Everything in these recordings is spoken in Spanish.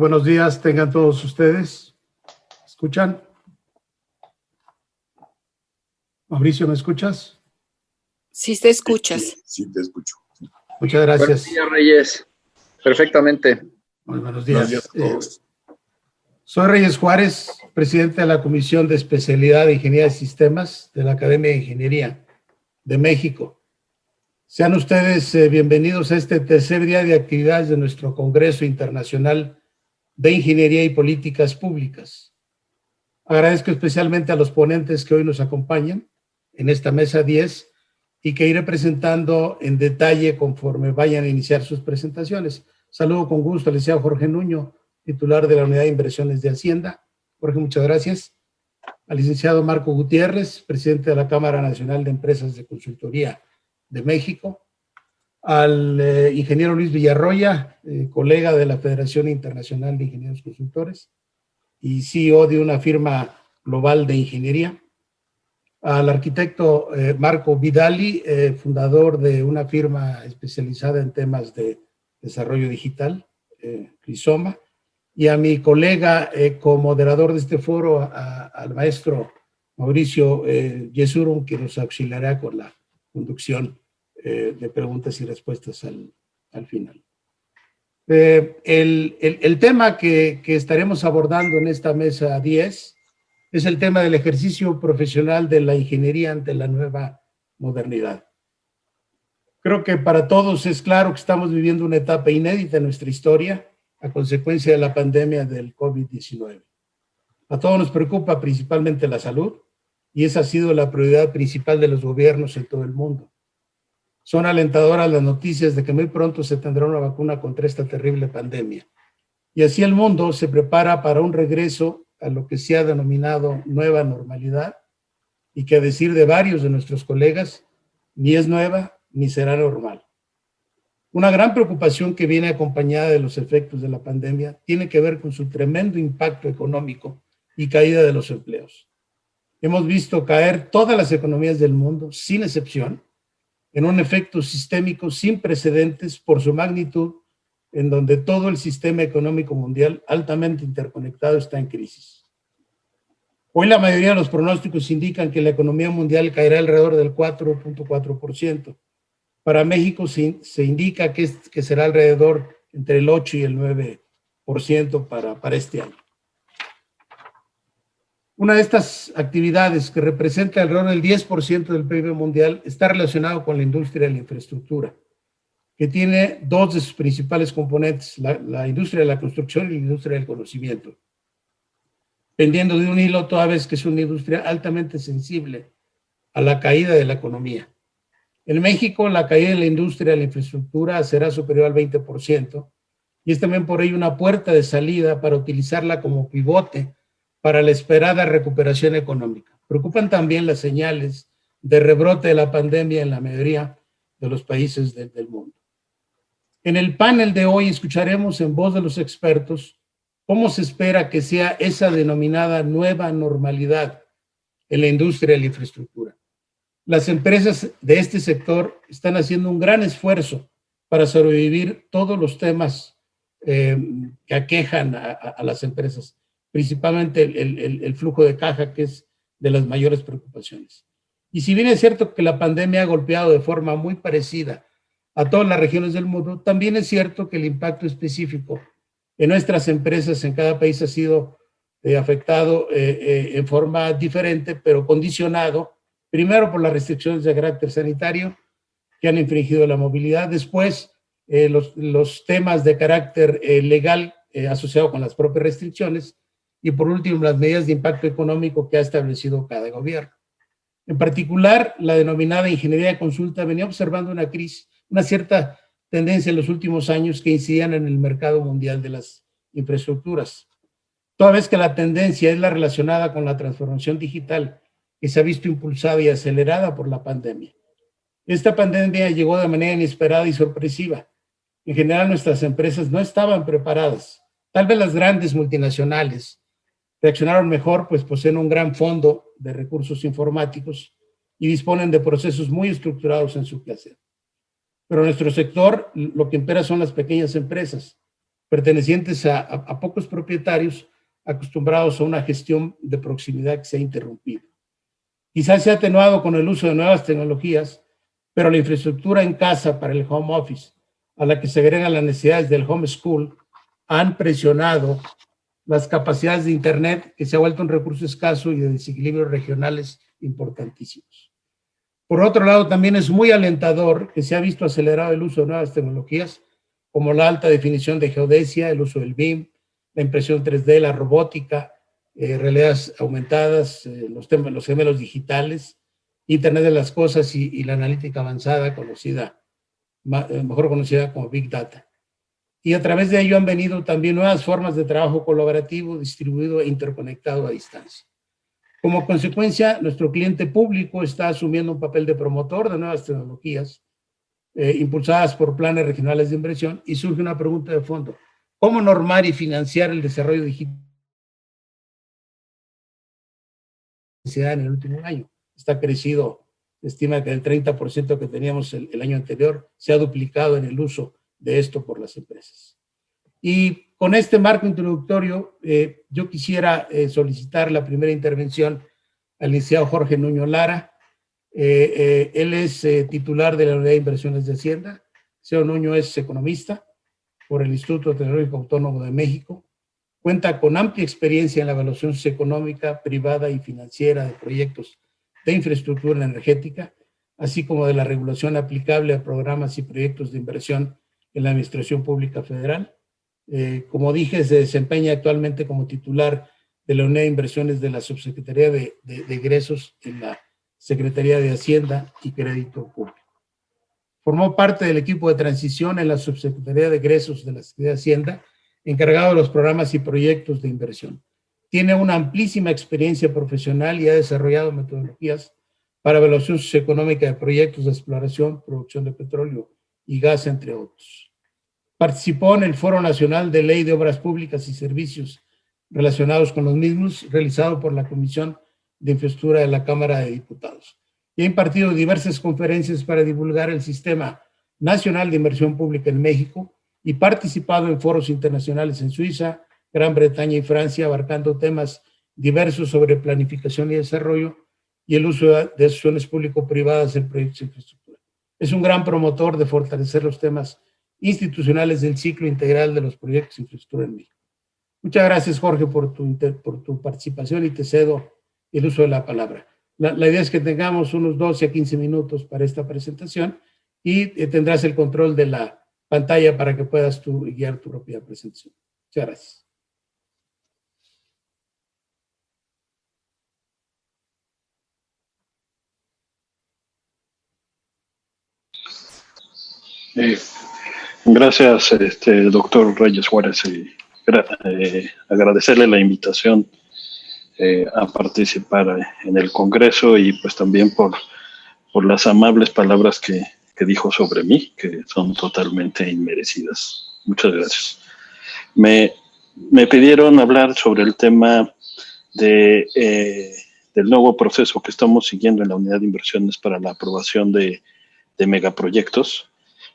buenos días, tengan todos ustedes. ¿Escuchan? Mauricio, ¿me escuchas? Sí, te escuchas. Sí, te escucho. Muchas gracias. Buenos días, Reyes. Perfectamente. Muy buenos días. Buenos días a todos. Soy Reyes Juárez, presidente de la Comisión de Especialidad de Ingeniería de Sistemas de la Academia de Ingeniería de México. Sean ustedes bienvenidos a este tercer día de actividades de nuestro Congreso Internacional de Ingeniería y Políticas Públicas. Agradezco especialmente a los ponentes que hoy nos acompañan en esta mesa 10 y que iré presentando en detalle conforme vayan a iniciar sus presentaciones. Saludo con gusto al licenciado Jorge Nuño, titular de la Unidad de Inversiones de Hacienda. Jorge, muchas gracias. Al licenciado Marco Gutiérrez, presidente de la Cámara Nacional de Empresas de Consultoría de México. Al ingeniero Luis Villarroya, colega de la Federación Internacional de Ingenieros Consultores y CEO de una firma global de ingeniería. Al arquitecto Marco Vidali, fundador de una firma especializada en temas de desarrollo digital, Rizoma, y a mi colega comoderador de este foro, al maestro Mauricio Yesurum, que nos auxiliará con la conducción de preguntas y respuestas al final. El tema que estaremos abordando en esta mesa 10 es el tema del ejercicio profesional de la ingeniería ante la nueva modernidad. Creo que para todos es claro que estamos viviendo una etapa inédita en nuestra historia a consecuencia de la pandemia del COVID-19. A todos nos preocupa principalmente la salud y esa ha sido la prioridad principal de los gobiernos en todo el mundo. Son alentadoras las noticias de que muy pronto se tendrá una vacuna contra esta terrible pandemia. Y así el mundo se prepara para un regreso a lo que se ha denominado nueva normalidad y que, a decir de varios de nuestros colegas, ni es nueva ni será normal. Una gran preocupación que viene acompañada de los efectos de la pandemia tiene que ver con su tremendo impacto económico y caída de los empleos. Hemos visto caer todas las economías del mundo, sin excepción, en un efecto sistémico sin precedentes por su magnitud, en donde todo el sistema económico mundial altamente interconectado está en crisis. Hoy la mayoría de los pronósticos indican que la economía mundial caerá alrededor del 4.4%. Para México se indica que será alrededor entre el 8 y el 9% para este año. Una de estas actividades, que representa alrededor del 10% del PIB mundial, está relacionado con la industria de la infraestructura, que tiene dos de sus principales componentes, la industria de la construcción y la industria del conocimiento, pendiendo de un hilo toda vez que es una industria altamente sensible a la caída de la economía. En México, la caída de la industria de la infraestructura será superior al 20%, y es también por ello una puerta de salida para utilizarla como pivote para la esperada recuperación económica. Preocupan también las señales de rebrote de la pandemia en la mayoría de los países del mundo. En el panel de hoy escucharemos en voz de los expertos cómo se espera que sea esa denominada nueva normalidad en la industria de la infraestructura. Las empresas de este sector están haciendo un gran esfuerzo para sobrevivir todos los temas que aquejan a las empresas, principalmente el flujo de caja, que es de las mayores preocupaciones. Y si bien es cierto que la pandemia ha golpeado de forma muy parecida a todas las regiones del mundo, también es cierto que el impacto específico en nuestras empresas en cada país ha sido afectado en forma diferente, pero condicionado, primero por las restricciones de carácter sanitario que han infringido la movilidad, después los temas de carácter legal asociado con las propias restricciones, y por último las medidas de impacto económico que ha establecido cada gobierno. En particular, la denominada ingeniería de consulta venía observando una crisis, una cierta tendencia en los últimos años que incidían en el mercado mundial de las infraestructuras. Toda vez que la tendencia es la relacionada con la transformación digital que se ha visto impulsada y acelerada por la pandemia. Esta pandemia llegó de manera inesperada y sorpresiva. En general, nuestras empresas no estaban preparadas. Tal vez las grandes multinacionales reaccionaron mejor, pues poseen un gran fondo de recursos informáticos y disponen de procesos muy estructurados en su quehacer. Pero en nuestro sector, lo que impera son las pequeñas empresas, pertenecientes a pocos propietarios acostumbrados a una gestión de proximidad que se ha interrumpido. Quizás se ha atenuado con el uso de nuevas tecnologías, pero la infraestructura en casa para el home office, a la que se agregan las necesidades del home school, han presionado las capacidades de Internet, que se ha vuelto un recurso escaso y de desequilibrios regionales importantísimos. Por otro lado, también es muy alentador que se ha visto acelerado el uso de nuevas tecnologías, como la alta definición de geodesia, el uso del BIM, la impresión 3D, la robótica, realidades aumentadas, los gemelos digitales, Internet de las cosas y la analítica avanzada, mejor conocida como Big Data. Y a través de ello han venido también nuevas formas de trabajo colaborativo, distribuido e interconectado a distancia. Como consecuencia, nuestro cliente público está asumiendo un papel de promotor de nuevas tecnologías impulsadas por planes regionales de inversión, y surge una pregunta de fondo: ¿cómo normar y financiar el desarrollo digital en el último año? Está crecido, se estima que el 30% que teníamos el año anterior se ha duplicado en el uso de esto por las empresas. Y con este marco introductorio, yo quisiera solicitar la primera intervención al licenciado Jorge Nuño Lara. Él es titular de la Unidad de Inversiones de Hacienda. Señor Nuño es economista por el Instituto Tecnológico Autónomo de México. Cuenta con amplia experiencia en la evaluación socioeconómica, privada y financiera de proyectos de infraestructura energética, así como de la regulación aplicable a programas y proyectos de inversión en la Administración Pública Federal. Como dije, se desempeña actualmente como titular de la Unidad de Inversiones de la Subsecretaría de Egresos en la Secretaría de Hacienda y Crédito Público. Formó parte del equipo de transición en la Subsecretaría de Egresos de la Secretaría de Hacienda, encargado de los programas y proyectos de inversión. Tiene una amplísima experiencia profesional y ha desarrollado metodologías para evaluación socioeconómica de proyectos de exploración, producción de petróleo y gas, entre otros. Participó en el Foro Nacional de Ley de Obras Públicas y Servicios relacionados con los mismos, realizado por la Comisión de Infraestructura de la Cámara de Diputados. Y ha impartido diversas conferencias para divulgar el Sistema Nacional de Inversión Pública en México y participado en foros internacionales en Suiza, Gran Bretaña y Francia, abarcando temas diversos sobre planificación y desarrollo y el uso de asociaciones público-privadas en proyectos de infraestructura. Es un gran promotor de fortalecer los temas institucionales del ciclo integral de los proyectos de infraestructura en México. Muchas gracias, Jorge, por tu participación, y te cedo el uso de la palabra. La idea es que tengamos unos 12 a 15 minutos para esta presentación y tendrás el control de la pantalla para que puedas tú guiar tu propia presentación. Muchas gracias. Gracias, doctor Reyes Juárez, y agradecerle la invitación a participar en el Congreso, y pues también por las amables palabras que dijo sobre mí, que son totalmente inmerecidas. Muchas gracias. Me pidieron hablar sobre el tema del nuevo proceso que estamos siguiendo en la Unidad de Inversiones para la aprobación de megaproyectos,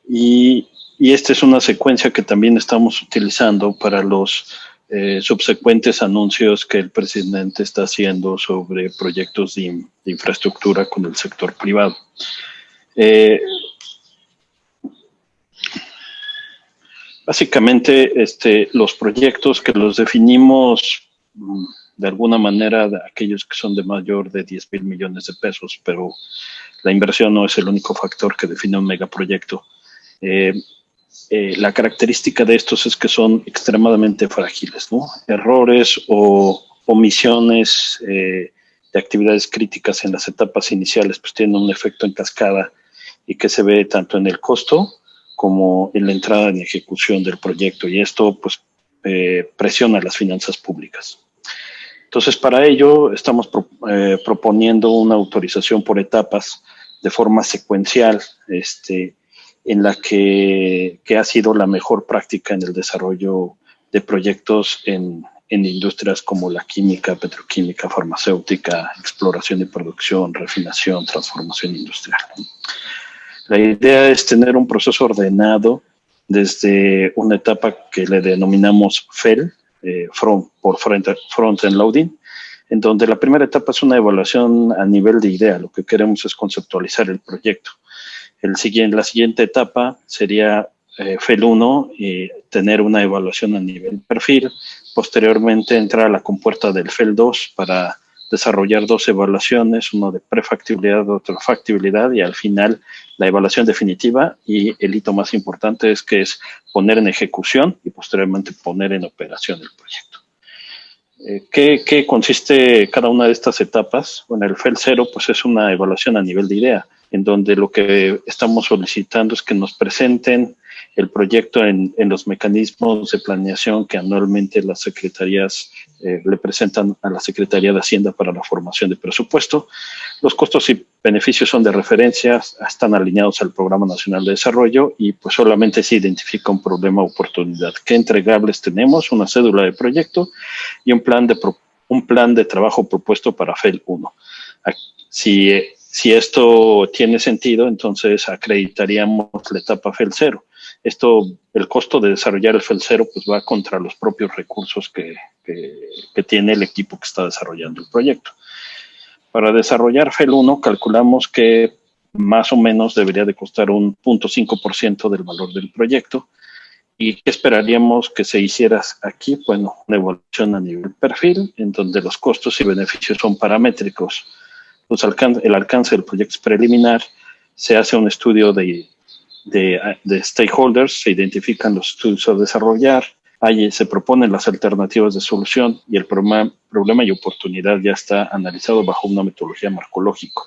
y esta es una secuencia que también estamos utilizando para los subsecuentes anuncios que el presidente está haciendo sobre proyectos de infraestructura con el sector privado. Básicamente, los proyectos que los definimos de alguna manera, aquellos que son de mayor de 10,000 millones de pesos, pero la inversión no es el único factor que define un megaproyecto. La característica de estos es que son extremadamente frágiles, ¿no? Errores o omisiones de actividades críticas en las etapas iniciales pues tienen un efecto en cascada, y que se ve tanto en el costo como en la entrada en ejecución del proyecto, y esto pues presiona las finanzas públicas. Entonces, para ello estamos proponiendo una autorización por etapas de forma secuencial, en la que ha sido la mejor práctica en el desarrollo de proyectos en industrias como la química, petroquímica, farmacéutica, exploración y producción, refinación, transformación industrial. La idea es tener un proceso ordenado desde una etapa que le denominamos FEL, Front-End Loading, en donde la primera etapa es una evaluación a nivel de idea. Lo que queremos es conceptualizar el proyecto. La siguiente etapa sería FEL 1 y tener una evaluación a nivel perfil. Posteriormente entrar a la compuerta del FEL 2 para desarrollar 2 evaluaciones, uno de prefactibilidad, otro de factibilidad, y al final la evaluación definitiva, y el hito más importante es que es poner en ejecución y posteriormente poner en operación el proyecto. ¿Qué consiste cada una de estas etapas? Bueno, el FEL 0 pues es una evaluación a nivel de idea, en donde lo que estamos solicitando es que nos presenten el proyecto en los mecanismos de planeación que anualmente las secretarías le presentan a la Secretaría de Hacienda para la formación de presupuesto. Los costos y beneficios son de referencia, están alineados al Programa Nacional de Desarrollo y pues solamente se identifica un problema o oportunidad. ¿Qué entregables tenemos? Una cédula de proyecto y un plan de trabajo propuesto para FEL 1. Si esto tiene sentido, entonces acreditaríamos la etapa FEL 0. El costo de desarrollar el FEL 0 pues va contra los propios recursos que tiene el equipo que está desarrollando el proyecto. Para desarrollar FEL 1 calculamos que más o menos debería de costar un 0.5% del valor del proyecto. ¿Y qué esperaríamos que se hiciera aquí? Bueno, una evaluación a nivel perfil, en donde los costos y beneficios son paramétricos. El alcance del proyecto es preliminar, se hace un estudio de stakeholders, se identifican los estudios a desarrollar, se proponen las alternativas de solución y el problema y oportunidad ya está analizado bajo una metodología marcológica.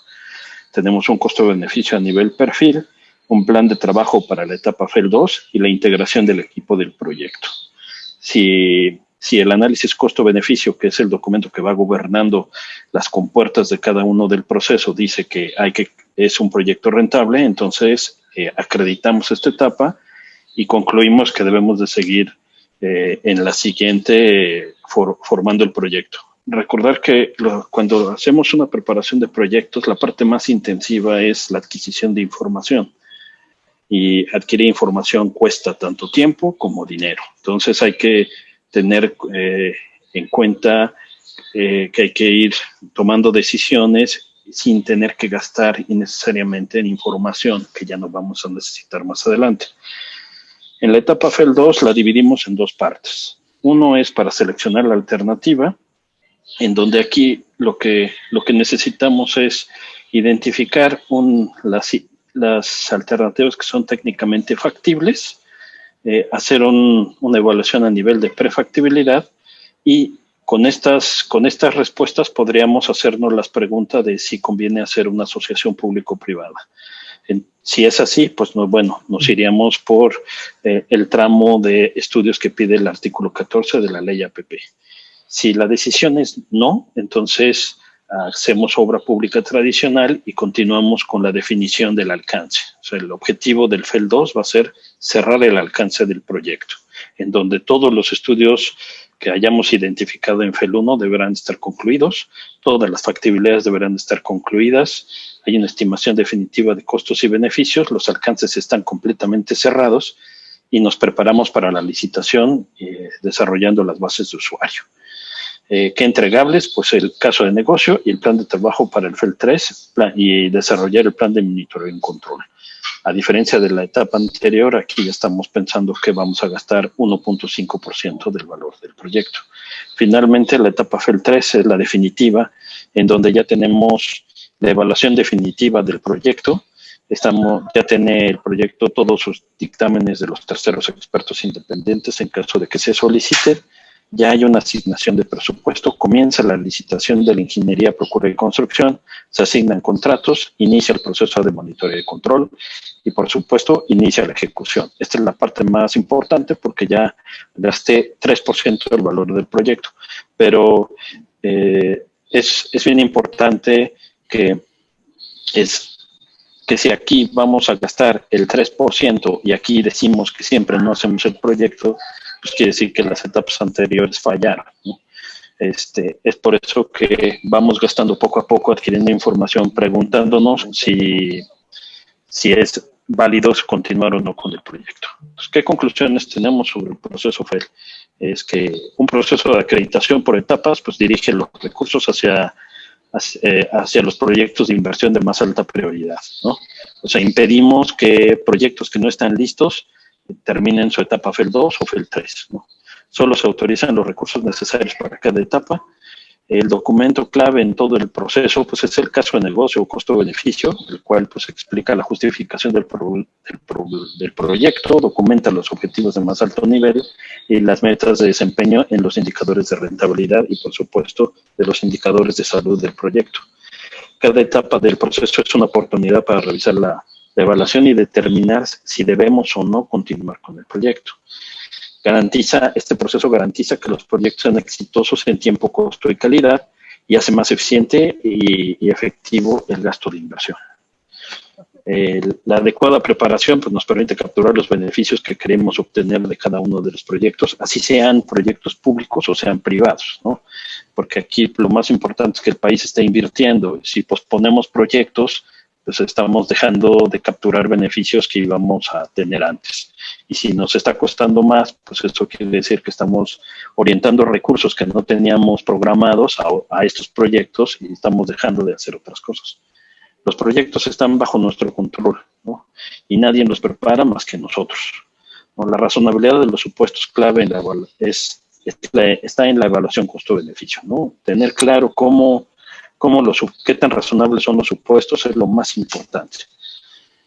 Tenemos un costo-beneficio a nivel perfil, un plan de trabajo para la etapa FEL 2 y la integración del equipo del proyecto. Si el análisis costo-beneficio, que es el documento que va gobernando las compuertas de cada uno del proceso, dice que es un proyecto rentable, entonces acreditamos esta etapa y concluimos que debemos de seguir en la siguiente formando el proyecto. Recordar que cuando hacemos una preparación de proyectos, la parte más intensiva es la adquisición de información. Y adquirir información cuesta tanto tiempo como dinero. Entonces hay que tener en cuenta que hay que ir tomando decisiones sin tener que gastar innecesariamente en información que ya no vamos a necesitar más adelante. En la etapa FEL 2 la dividimos en 2 partes. Uno es para seleccionar la alternativa, en donde aquí lo que necesitamos es identificar las alternativas que son técnicamente factibles, hacer una evaluación a nivel de prefactibilidad y con estas respuestas podríamos hacernos las preguntas de si conviene hacer una asociación público-privada. Si es así, pues nos iríamos por el tramo de estudios que pide el artículo 14 de la ley APP. Si la decisión es no, entonces hacemos obra pública tradicional y continuamos con la definición del alcance. O sea, el objetivo del FEL 2 va a ser cerrar el alcance del proyecto, en donde todos los estudios que hayamos identificado en FEL 1 deberán estar concluidos, todas las factibilidades deberán estar concluidas, hay una estimación definitiva de costos y beneficios, los alcances están completamente cerrados y nos preparamos para la licitación desarrollando las bases de usuario. ¿Qué entregables? Pues el caso de negocio y el plan de trabajo para el FEL 3 y desarrollar el plan de monitoreo y control. A diferencia de la etapa anterior, aquí ya estamos pensando que vamos a gastar 1.5% del valor del proyecto. Finalmente, la etapa FEL 3 es la definitiva, en donde ya tenemos la evaluación definitiva del proyecto. Ya tiene el proyecto todos sus dictámenes de los terceros expertos independientes en caso de que se solicite. Ya hay una asignación de presupuesto, comienza la licitación de la ingeniería, procura y construcción, se asignan contratos, inicia el proceso de monitoreo y control y, por supuesto, inicia la ejecución. Esta es la parte más importante porque ya gasté 3% del valor del proyecto, pero es bien importante que si aquí vamos a gastar el 3% y aquí decimos que siempre no hacemos el proyecto, pues quiere decir que las etapas anteriores fallaron, ¿no? Es por eso que vamos gastando poco a poco, adquiriendo información, preguntándonos si es válidos continuar o no con el proyecto. Entonces, ¿qué conclusiones tenemos sobre el proceso FEL? Es que un proceso de acreditación por etapas pues dirige los recursos hacia los proyectos de inversión de más alta prioridad, ¿no? O sea, impedimos que proyectos que no están listos terminen su etapa FEL 2 o FEL 3, ¿no? Solo se autorizan los recursos necesarios para cada etapa. El documento clave en todo el proceso pues es el caso de negocio o costo-beneficio, el cual pues explica la justificación del proyecto, documenta los objetivos de más alto nivel y las metas de desempeño en los indicadores de rentabilidad y por supuesto de los indicadores de salud del proyecto. Cada etapa del proceso es una oportunidad para revisar la evaluación y determinar si debemos o no continuar con el proyecto. Este proceso garantiza que los proyectos sean exitosos en tiempo, costo y calidad y hace más eficiente y efectivo el gasto de inversión. La adecuada preparación pues, nos permite capturar los beneficios que queremos obtener de cada uno de los proyectos, así sean proyectos públicos o sean privados, ¿no? Porque aquí lo más importante es que el país esté invirtiendo. Si posponemos proyectos, pues estamos dejando de capturar beneficios que íbamos a tener antes. Y si nos está costando más, pues esto quiere decir que estamos orientando recursos que no teníamos programados a estos proyectos y estamos dejando de hacer otras cosas. Los proyectos están bajo nuestro control, ¿no? Y nadie los prepara más que nosotros, ¿no? La razonabilidad de los supuestos clave está en la evaluación costo-beneficio, ¿no? Tener claro qué tan razonables son los supuestos es lo más importante.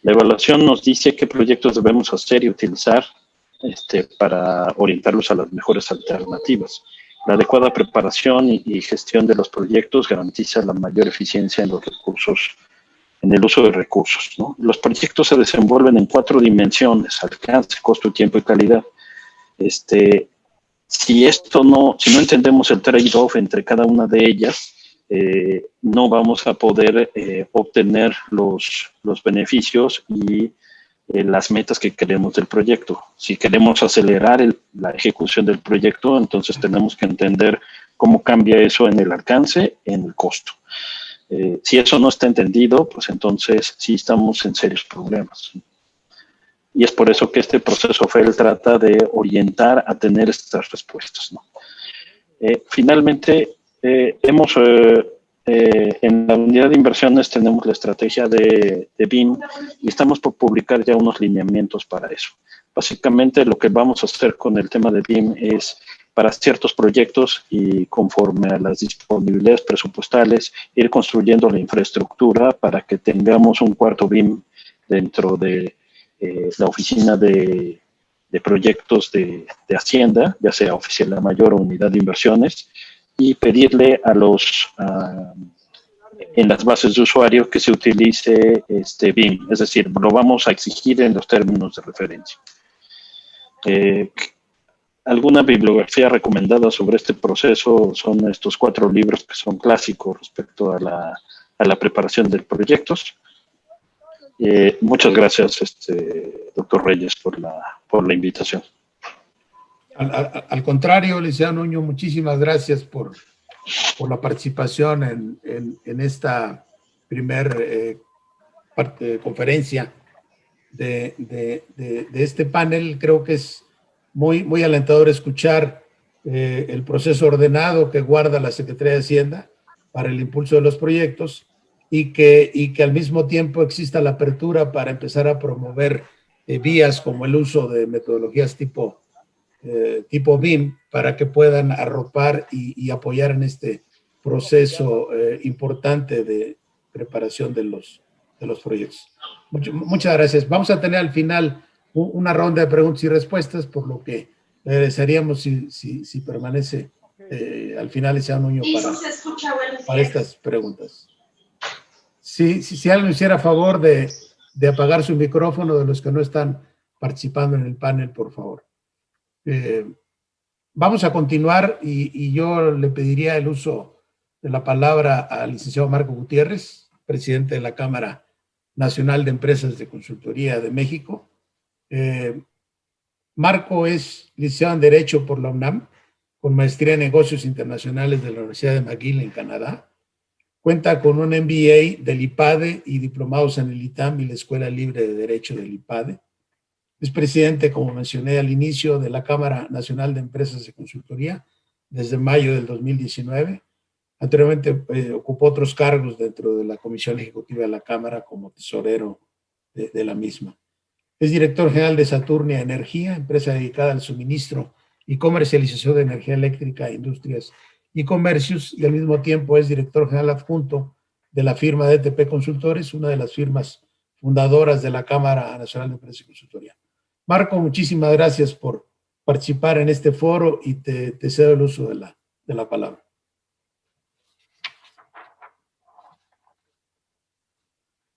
La evaluación nos dice qué proyectos debemos hacer y utilizar para orientarlos a las mejores alternativas. La adecuada preparación y gestión de los proyectos garantiza la mayor eficiencia en el uso de recursos, ¿no? Los proyectos se desenvuelven en 4 dimensiones: alcance, costo, tiempo y calidad. Si no entendemos el trade-off entre cada una de ellas, no vamos a poder obtener los beneficios y las metas que queremos del proyecto. Si queremos acelerar la ejecución del proyecto, entonces tenemos que entender cómo cambia eso en el alcance, en el costo. Si eso no está entendido, pues entonces sí estamos en serios problemas. Y es por eso que este proceso FEL trata de orientar a tener estas respuestas, ¿no? Finalmente, en la unidad de inversiones tenemos la estrategia de BIM y estamos por publicar ya unos lineamientos para eso. Básicamente lo que vamos a hacer con el tema de BIM es para ciertos proyectos y conforme a las disponibilidades presupuestales ir construyendo la infraestructura para que tengamos un cuarto BIM dentro de la oficina de proyectos de Hacienda, ya sea oficina mayor o unidad de inversiones, y pedirle en las bases de usuario que se utilice BIM, es decir, lo vamos a exigir en los términos de referencia. Alguna bibliografía recomendada sobre este proceso son estos 4 libros que son clásicos respecto a la preparación de proyectos. Muchas gracias, doctor Reyes, por la invitación. Al contrario, licenciado Nuño, muchísimas gracias por la participación en esta primer conferencia de este panel. Creo que es muy alentador escuchar el proceso ordenado que guarda la Secretaría de Hacienda para el impulso de los proyectos y que al mismo tiempo exista la apertura para empezar a promover vías como el uso de metodologías tipo BIM para que puedan arropar y apoyar en este proceso importante de preparación de los proyectos. Muchas gracias. Vamos a tener al final una ronda de preguntas y respuestas, por lo que le agradeceríamos si permanece al final ese Nuño para estas preguntas. Si alguien hiciera favor de apagar su micrófono de los que no están participando en el panel, por favor. Vamos a continuar y yo le pediría el uso de la palabra al licenciado Marco Gutiérrez, presidente de la Cámara Nacional de Empresas de Consultoría de México. Marco es licenciado en Derecho por la UNAM, con maestría en Negocios Internacionales de la Universidad de McGill en Canadá. Cuenta con un MBA del IPADE y diplomados en el ITAM y la Escuela Libre de Derecho del IPADE. Es presidente, como mencioné al inicio, de la Cámara Nacional de Empresas de Consultoría desde mayo del 2019. Anteriormente ocupó otros cargos dentro de la Comisión Ejecutiva de la Cámara como tesorero de la misma. Es director general de Saturnia Energía, empresa dedicada al suministro y comercialización de energía eléctrica a industrias y comercios, y al mismo tiempo es director general adjunto de la firma DTP Consultores, una de las firmas fundadoras de la Cámara Nacional de Empresas y Consultoría. Marco, muchísimas gracias por participar en este foro y te cedo el uso de la palabra.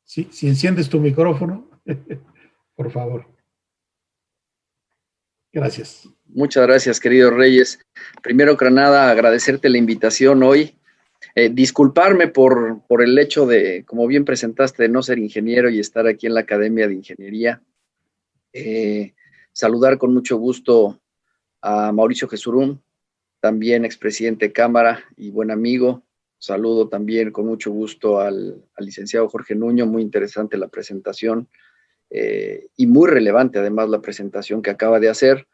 Sí, si enciendes tu micrófono, por favor. Gracias. Muchas gracias, querido Reyes. Primero que nada, agradecerte la invitación hoy. Disculparme por el hecho de, como bien presentaste, de no ser ingeniero y estar aquí en la Academia de Ingeniería. Saludar con mucho gusto a Mauricio Jesurún, también expresidente de Cámara y buen amigo. Saludo también con mucho gusto al licenciado Jorge Nuño, muy interesante la presentación y muy relevante además la presentación que acaba de hacer.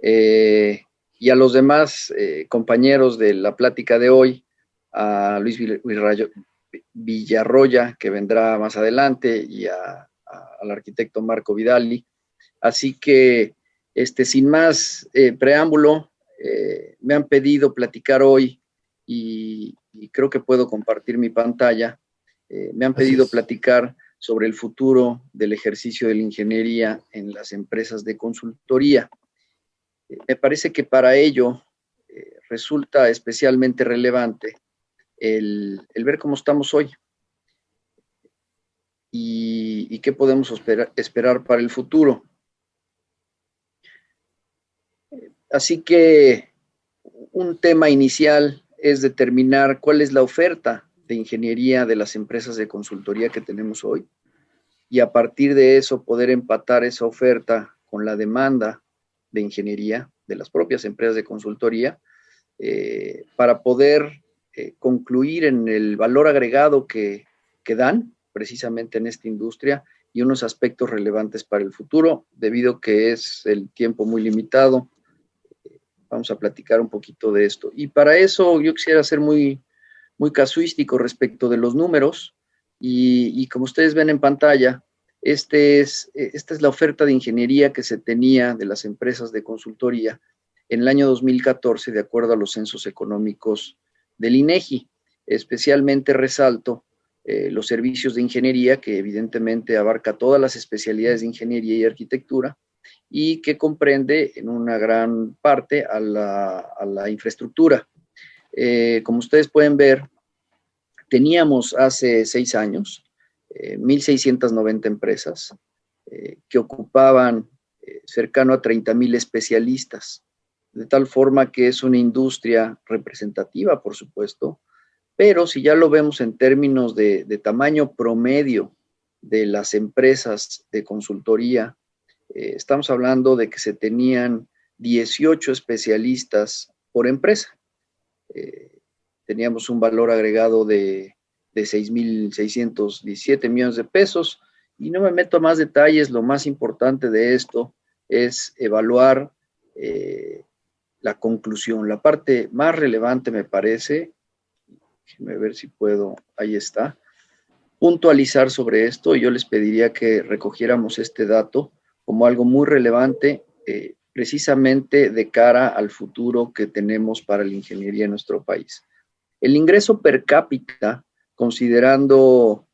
Y a los demás compañeros de la plática de hoy, a Luis Villarroya, que vendrá más adelante, y al arquitecto Marco Vidali. Así que, sin más preámbulo, me han pedido platicar hoy y creo que puedo compartir mi pantalla. Me han pedido platicar sobre el futuro del ejercicio de la ingeniería en las empresas de consultoría. Me parece que para ello resulta especialmente relevante el ver cómo estamos hoy y qué podemos esperar para el futuro. Así que un tema inicial es determinar cuál es la oferta de ingeniería de las empresas de consultoría que tenemos hoy y a partir de eso poder empatar esa oferta con la demanda de ingeniería de las propias empresas de consultoría para poder concluir en el valor agregado que dan precisamente en esta industria y unos aspectos relevantes para el futuro, debido a que es el tiempo muy limitado. Vamos a platicar un poquito de esto. Y para eso yo quisiera ser muy casuístico respecto de los números y como ustedes ven en pantalla, esta es la oferta de ingeniería que se tenía de las empresas de consultoría en el año 2014, de acuerdo a los censos económicos del INEGI. Especialmente resalto los servicios de ingeniería, que evidentemente abarca todas las especialidades de ingeniería y arquitectura, y que comprende en una gran parte a la infraestructura. Como ustedes pueden ver, teníamos hace 6 años 1,690 empresas que ocupaban cercano a 30,000 especialistas, de tal forma que es una industria representativa, por supuesto, pero si ya lo vemos en términos de tamaño promedio de las empresas de consultoría, estamos hablando de que se tenían 18 especialistas por empresa. Teníamos un valor agregado de 6,617 millones de pesos, y no me meto a más detalles. Lo más importante de esto es evaluar la conclusión. La parte más relevante me parece, déjenme ver si puedo, ahí está, puntualizar sobre esto, y yo les pediría que recogiéramos este dato como algo muy relevante, precisamente de cara al futuro que tenemos para la ingeniería en nuestro país. El ingreso per cápita, considerando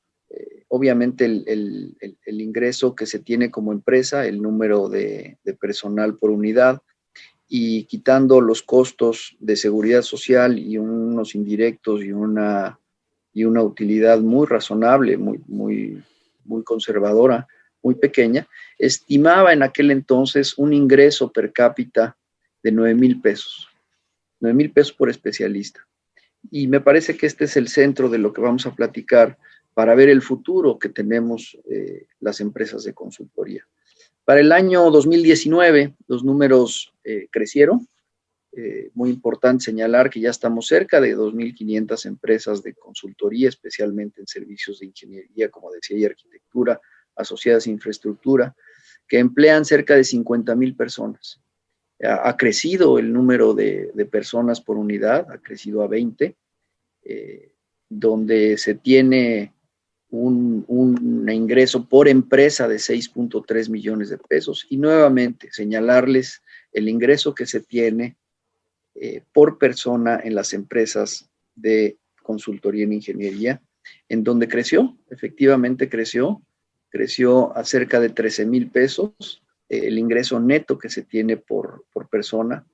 obviamente el ingreso que se tiene como empresa, el número de personal por unidad, y quitando los costos de seguridad social y unos indirectos y una utilidad muy razonable, muy conservadora, muy pequeña, estimaba en aquel entonces un ingreso per cápita de 9,000 pesos. 9,000 pesos por especialista. Y me parece que este es el centro de lo que vamos a platicar para ver el futuro que tenemos las empresas de consultoría. Para el año 2019, los números crecieron. muy importante señalar que ya estamos cerca de 2.500 empresas de consultoría, especialmente en servicios de ingeniería, como decía, y arquitectura, asociadas a infraestructura, que emplean cerca de 50,000 personas. Ha crecido el número de personas por unidad, ha crecido a 20, donde se tiene un ingreso por empresa de 6.3 millones de pesos. Y nuevamente, señalarles el ingreso que se tiene por persona en las empresas de consultoría en ingeniería, en donde creció, efectivamente creció a cerca de 13,000 pesos, el ingreso neto que se tiene por persona.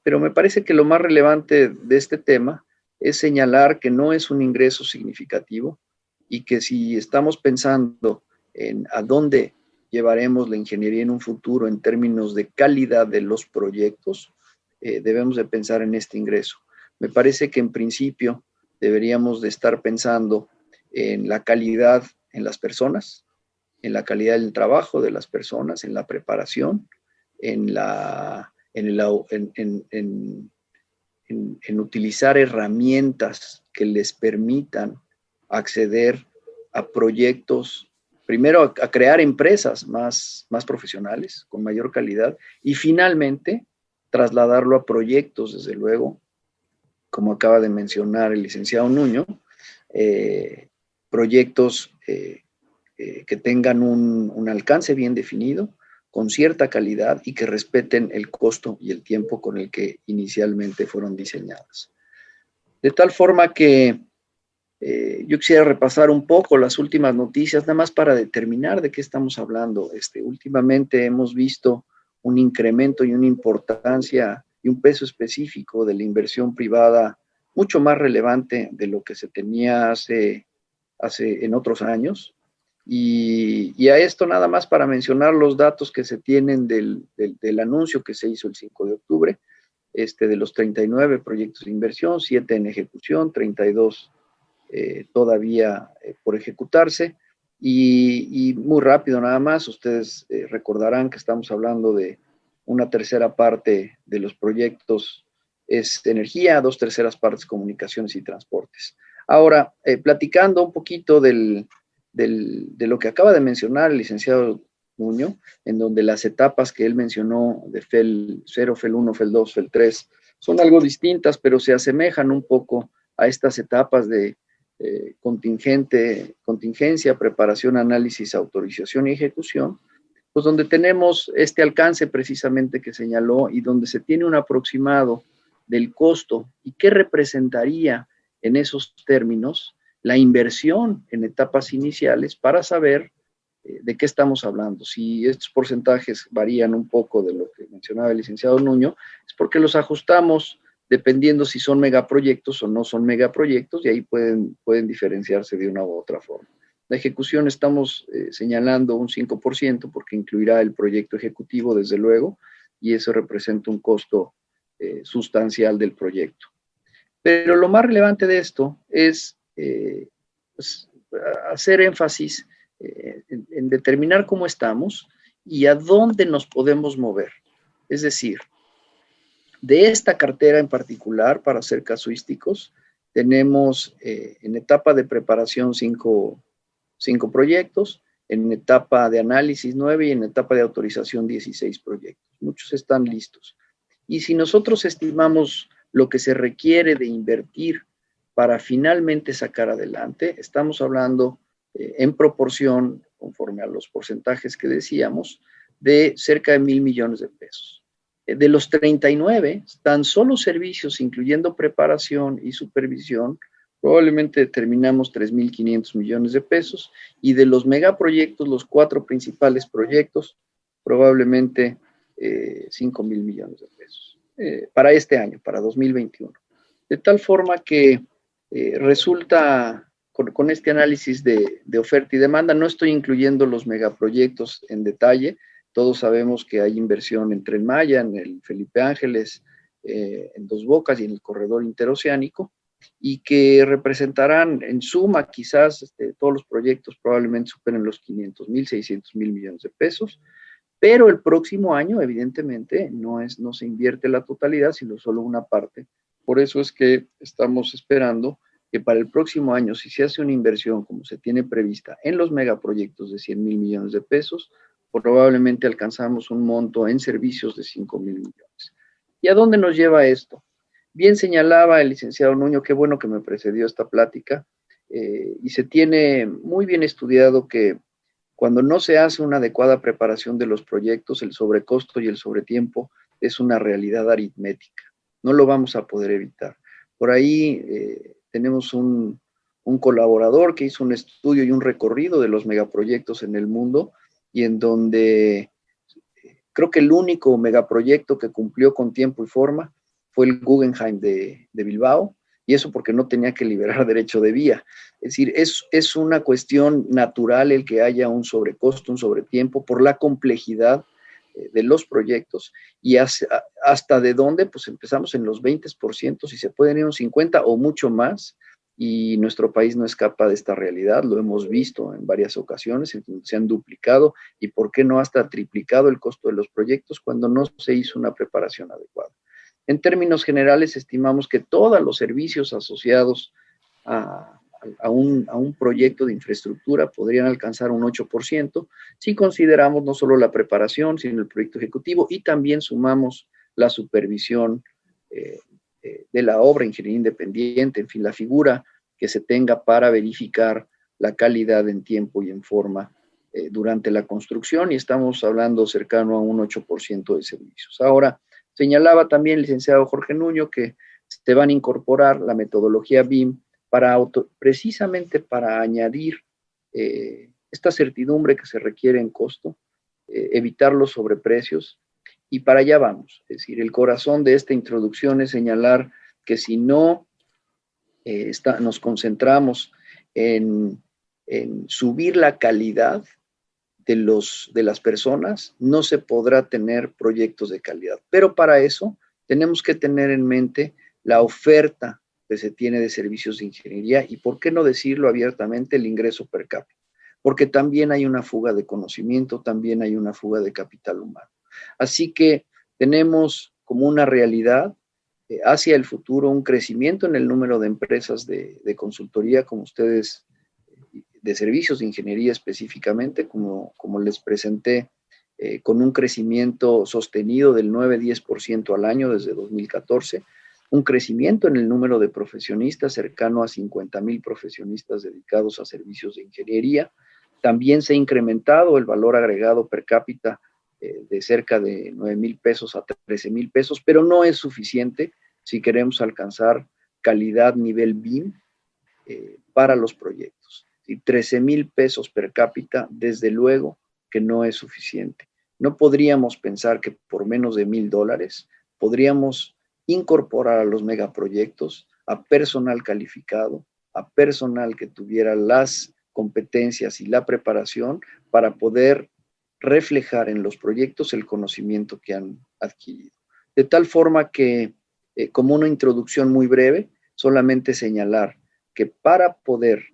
Pero me parece que lo más relevante de este tema es señalar que no es un ingreso significativo y que si estamos pensando en a dónde llevaremos la ingeniería en un futuro en términos de calidad de los proyectos, debemos de pensar en este ingreso. Me parece que en principio deberíamos de estar pensando en la calidad en las personas, en la calidad del trabajo de las personas, en la preparación, en utilizar herramientas que les permitan acceder a proyectos, primero a crear empresas más profesionales, con mayor calidad, y finalmente trasladarlo a proyectos, desde luego, como acaba de mencionar el licenciado Nuño, proyectos que tengan un alcance bien definido, con cierta calidad y que respeten el costo y el tiempo con el que inicialmente fueron diseñadas. De tal forma que yo quisiera repasar un poco las últimas noticias, nada más para determinar de qué estamos hablando. Últimamente hemos visto un incremento y una importancia y un peso específico de la inversión privada mucho más relevante de lo que se tenía hace en otros años. Y a esto nada más para mencionar los datos que se tienen del anuncio que se hizo el 5 de octubre, de los 39 proyectos de inversión, 7 en ejecución, 32 todavía por ejecutarse. Y muy rápido nada más, ustedes recordarán que estamos hablando de una tercera parte de los proyectos es energía, 2/3 partes comunicaciones y transportes. Ahora, platicando un poquito de lo que acaba de mencionar el licenciado Nuño, en donde las etapas que él mencionó de FEL 0, FEL 1, FEL 2, FEL 3, son algo distintas, pero se asemejan un poco a estas etapas de contingencia, preparación, análisis, autorización y ejecución, pues donde tenemos este alcance precisamente que señaló y donde se tiene un aproximado del costo y qué representaría en esos términos la inversión en etapas iniciales para saber de qué estamos hablando. Si estos porcentajes varían un poco de lo que mencionaba el licenciado Nuño, es porque los ajustamos dependiendo si son megaproyectos o no son megaproyectos, y ahí pueden diferenciarse de una u otra forma. La ejecución estamos señalando un 5%, porque incluirá el proyecto ejecutivo, desde luego, y eso representa un costo sustancial del proyecto. Pero lo más relevante de esto es pues, hacer énfasis en determinar cómo estamos y a dónde nos podemos mover. Es decir, de esta cartera en particular, para ser casuísticos, tenemos en etapa de preparación 5 proyectos, en etapa de análisis 9 y en etapa de autorización 16 proyectos. Muchos están listos. Y si nosotros estimamos lo que se requiere de invertir para finalmente sacar adelante, estamos hablando en proporción, conforme a los porcentajes que decíamos, de cerca de 1,000 millones de pesos. De los 39, tan solo servicios, incluyendo preparación y supervisión, probablemente determinamos 3,500 millones de pesos, y de los megaproyectos, los 4 principales proyectos, probablemente 5,000 millones de pesos para este año, para 2021. De tal forma que resulta, con este análisis de oferta y demanda, no estoy incluyendo los megaproyectos en detalle. Todos sabemos que hay inversión en Tren Maya, en el Felipe Ángeles, en Dos Bocas y en el corredor interoceánico, y que representarán en suma quizás todos los proyectos probablemente superen los 500,000, 600,000 millones de pesos, pero el próximo año, evidentemente, no se invierte la totalidad, sino solo una parte. Por eso es que estamos esperando que para el próximo año, si se hace una inversión como se tiene prevista en los megaproyectos de 100,000 millones de pesos, probablemente alcanzamos un monto en servicios de 5,000 millones. ¿Y a dónde nos lleva esto? Bien señalaba el licenciado Nuño, qué bueno que me precedió esta plática, y se tiene muy bien estudiado que cuando no se hace una adecuada preparación de los proyectos, el sobrecosto y el sobretiempo es una realidad aritmética. No lo vamos a poder evitar. Por ahí tenemos un colaborador que hizo un estudio y un recorrido de los megaproyectos en el mundo, y en donde creo que el único megaproyecto que cumplió con tiempo y forma fue el Guggenheim de Bilbao, y eso porque no tenía que liberar derecho de vía. Es decir, es una cuestión natural el que haya un sobrecosto, un sobretiempo, por la complejidad de los proyectos, y hasta de dónde, pues empezamos en los 20%, si se pueden ir un 50% o mucho más, y nuestro país no escapa de esta realidad, lo hemos visto en varias ocasiones, en donde se han duplicado, y por qué no hasta triplicado el costo de los proyectos cuando no se hizo una preparación adecuada. En términos generales, estimamos que todos los servicios asociados a un proyecto de infraestructura podrían alcanzar un 8%, si consideramos no solo la preparación, sino el proyecto ejecutivo, y también sumamos la supervisión de la obra, ingeniería independiente, en fin, la figura que se tenga para verificar la calidad en tiempo y en forma durante la construcción, y estamos hablando cercano a un 8% de servicios. Ahora, señalaba también el licenciado Jorge Nuño que se van a incorporar la metodología BIM precisamente para añadir esta certidumbre que se requiere en costo, evitar los sobreprecios, y para allá vamos. Es decir, el corazón de esta introducción es señalar que si no nos concentramos en subir la calidad de las personas, no se podrá tener proyectos de calidad. Pero para eso tenemos que tener en mente la oferta que se tiene de servicios de ingeniería, y por qué no decirlo abiertamente, el ingreso per cápita, porque también hay una fuga de conocimiento, también hay una fuga de capital humano. Así que tenemos como una realidad hacia el futuro un crecimiento en el número de empresas de consultoría, como ustedes, de servicios de ingeniería específicamente, como les presenté, con un crecimiento sostenido del 9-10% al año desde 2014, un crecimiento en el número de profesionistas cercano a 50,000 profesionistas dedicados a servicios de ingeniería. También se ha incrementado el valor agregado per cápita de cerca de 9,000 pesos a 13,000 pesos, pero no es suficiente si queremos alcanzar calidad nivel BIM para los proyectos. 13,000 pesos per cápita, desde luego que no es suficiente. No podríamos pensar que por menos de $1,000 podríamos incorporar a los megaproyectos a personal calificado, a personal que tuviera las competencias y la preparación para poder reflejar en los proyectos el conocimiento que han adquirido. De tal forma que, como una introducción muy breve, solamente señalar que para poder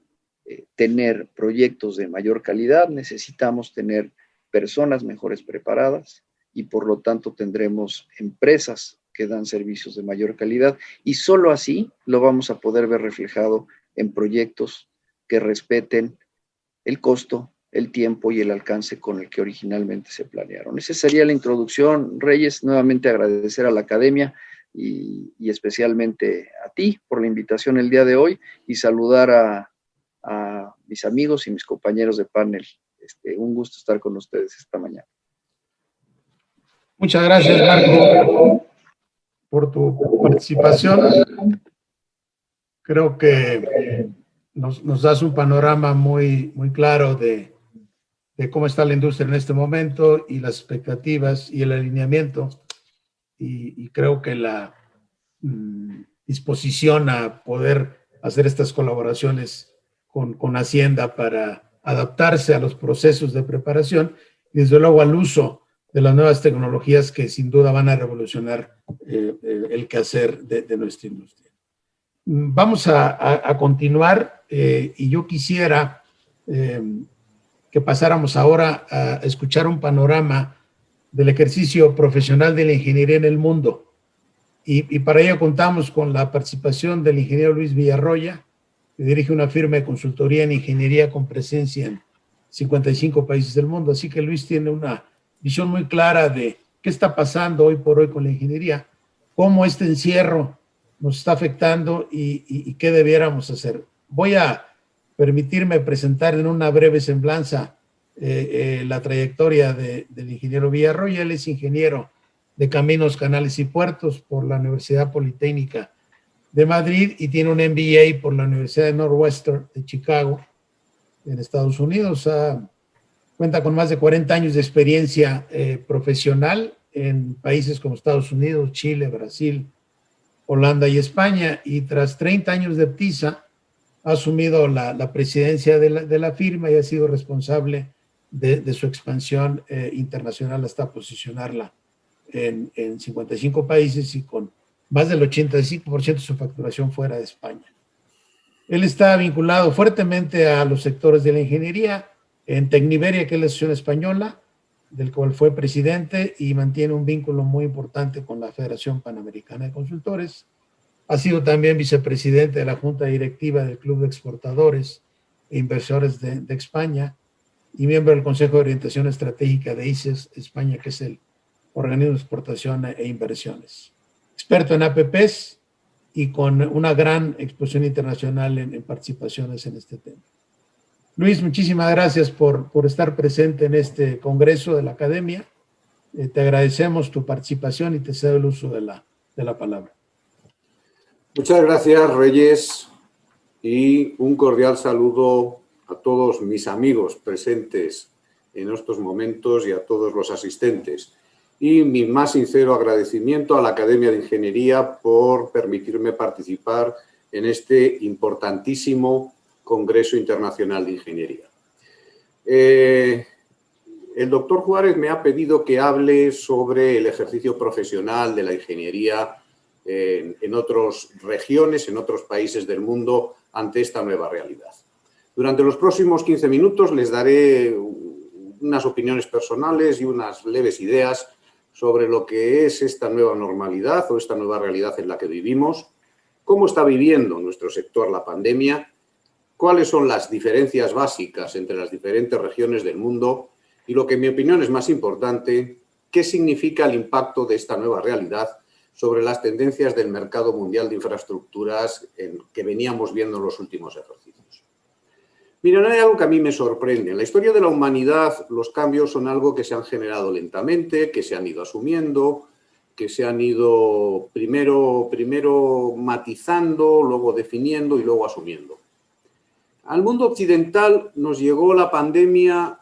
tener proyectos de mayor calidad necesitamos tener personas mejores preparadas, y por lo tanto tendremos empresas que dan servicios de mayor calidad, y solo así lo vamos a poder ver reflejado en proyectos que respeten el costo, el tiempo y el alcance con el que originalmente se planearon. Esa sería la introducción, Reyes. Nuevamente agradecer a la academia y especialmente a ti por la invitación el día de hoy, y saludar a mis amigos y mis compañeros de panel. Un gusto estar con ustedes esta mañana. Muchas gracias, Marco, por tu participación. Creo que nos das un panorama muy claro de cómo está la industria en este momento, y las expectativas y el alineamiento, y creo que la disposición a poder hacer estas colaboraciones con Hacienda para adaptarse a los procesos de preparación, y desde luego al uso de las nuevas tecnologías que sin duda van a revolucionar el quehacer de nuestra industria. Vamos a continuar, y yo quisiera que pasáramos ahora a escuchar un panorama del ejercicio profesional de la ingeniería en el mundo. Y para ello contamos con la participación del ingeniero Luis Villarroya, que dirige una firma de consultoría en ingeniería con presencia en 55 países del mundo. Así que Luis tiene una visión muy clara de qué está pasando hoy por hoy con la ingeniería, cómo este encierro nos está afectando y qué debiéramos hacer. Voy a permitirme presentar en una breve semblanza la trayectoria del ingeniero Villarroya. Él es ingeniero de Caminos, Canales y Puertos por la Universidad Politécnica de Madrid y tiene un MBA por la Universidad de Northwestern de Chicago, en Estados Unidos. Cuenta con más de 40 años de experiencia profesional en países como Estados Unidos, Chile, Brasil, Holanda y España, y tras 30 años de PTISA ha asumido la presidencia de la firma y ha sido responsable de su expansión internacional hasta posicionarla en 55 países y con más del 85% de su facturación fuera de España. Él está vinculado fuertemente a los sectores de la ingeniería en Tecniberia, que es la asociación española, del cual fue presidente, y mantiene un vínculo muy importante con la Federación Panamericana de Consultores. Ha sido también vicepresidente de la Junta Directiva del Club de Exportadores e Inversores de España y miembro del Consejo de Orientación Estratégica de ICES España, que es el organismo de exportación e inversiones. Experto en APPs y con una gran exposición internacional en participaciones en este tema. Luis, muchísimas gracias por estar presente en este congreso de la Academia. Te agradecemos tu participación y te cedo el uso de la palabra. Muchas gracias, Reyes, y un cordial saludo a todos mis amigos presentes en estos momentos y a todos los asistentes. Y mi más sincero agradecimiento a la Academia de Ingeniería por permitirme participar en este importantísimo Congreso Internacional de Ingeniería. El doctor Juárez me ha pedido que hable sobre el ejercicio profesional de la ingeniería en otras regiones, en otros países del mundo, ante esta nueva realidad. Durante los próximos 15 minutos les daré unas opiniones personales y unas leves ideas sobre lo que es esta nueva normalidad o esta nueva realidad en la que vivimos, cómo está viviendo nuestro sector la pandemia, cuáles son las diferencias básicas entre las diferentes regiones del mundo y, lo que en mi opinión es más importante, qué significa el impacto de esta nueva realidad sobre las tendencias del mercado mundial de infraestructuras que veníamos viendo en los últimos ejercicios. Miren, hay algo que a mí me sorprende. En la historia de la humanidad, los cambios son algo que se han generado lentamente, que se han ido asumiendo, que se han ido primero matizando, luego definiendo y luego asumiendo. Al mundo occidental nos llegó la pandemia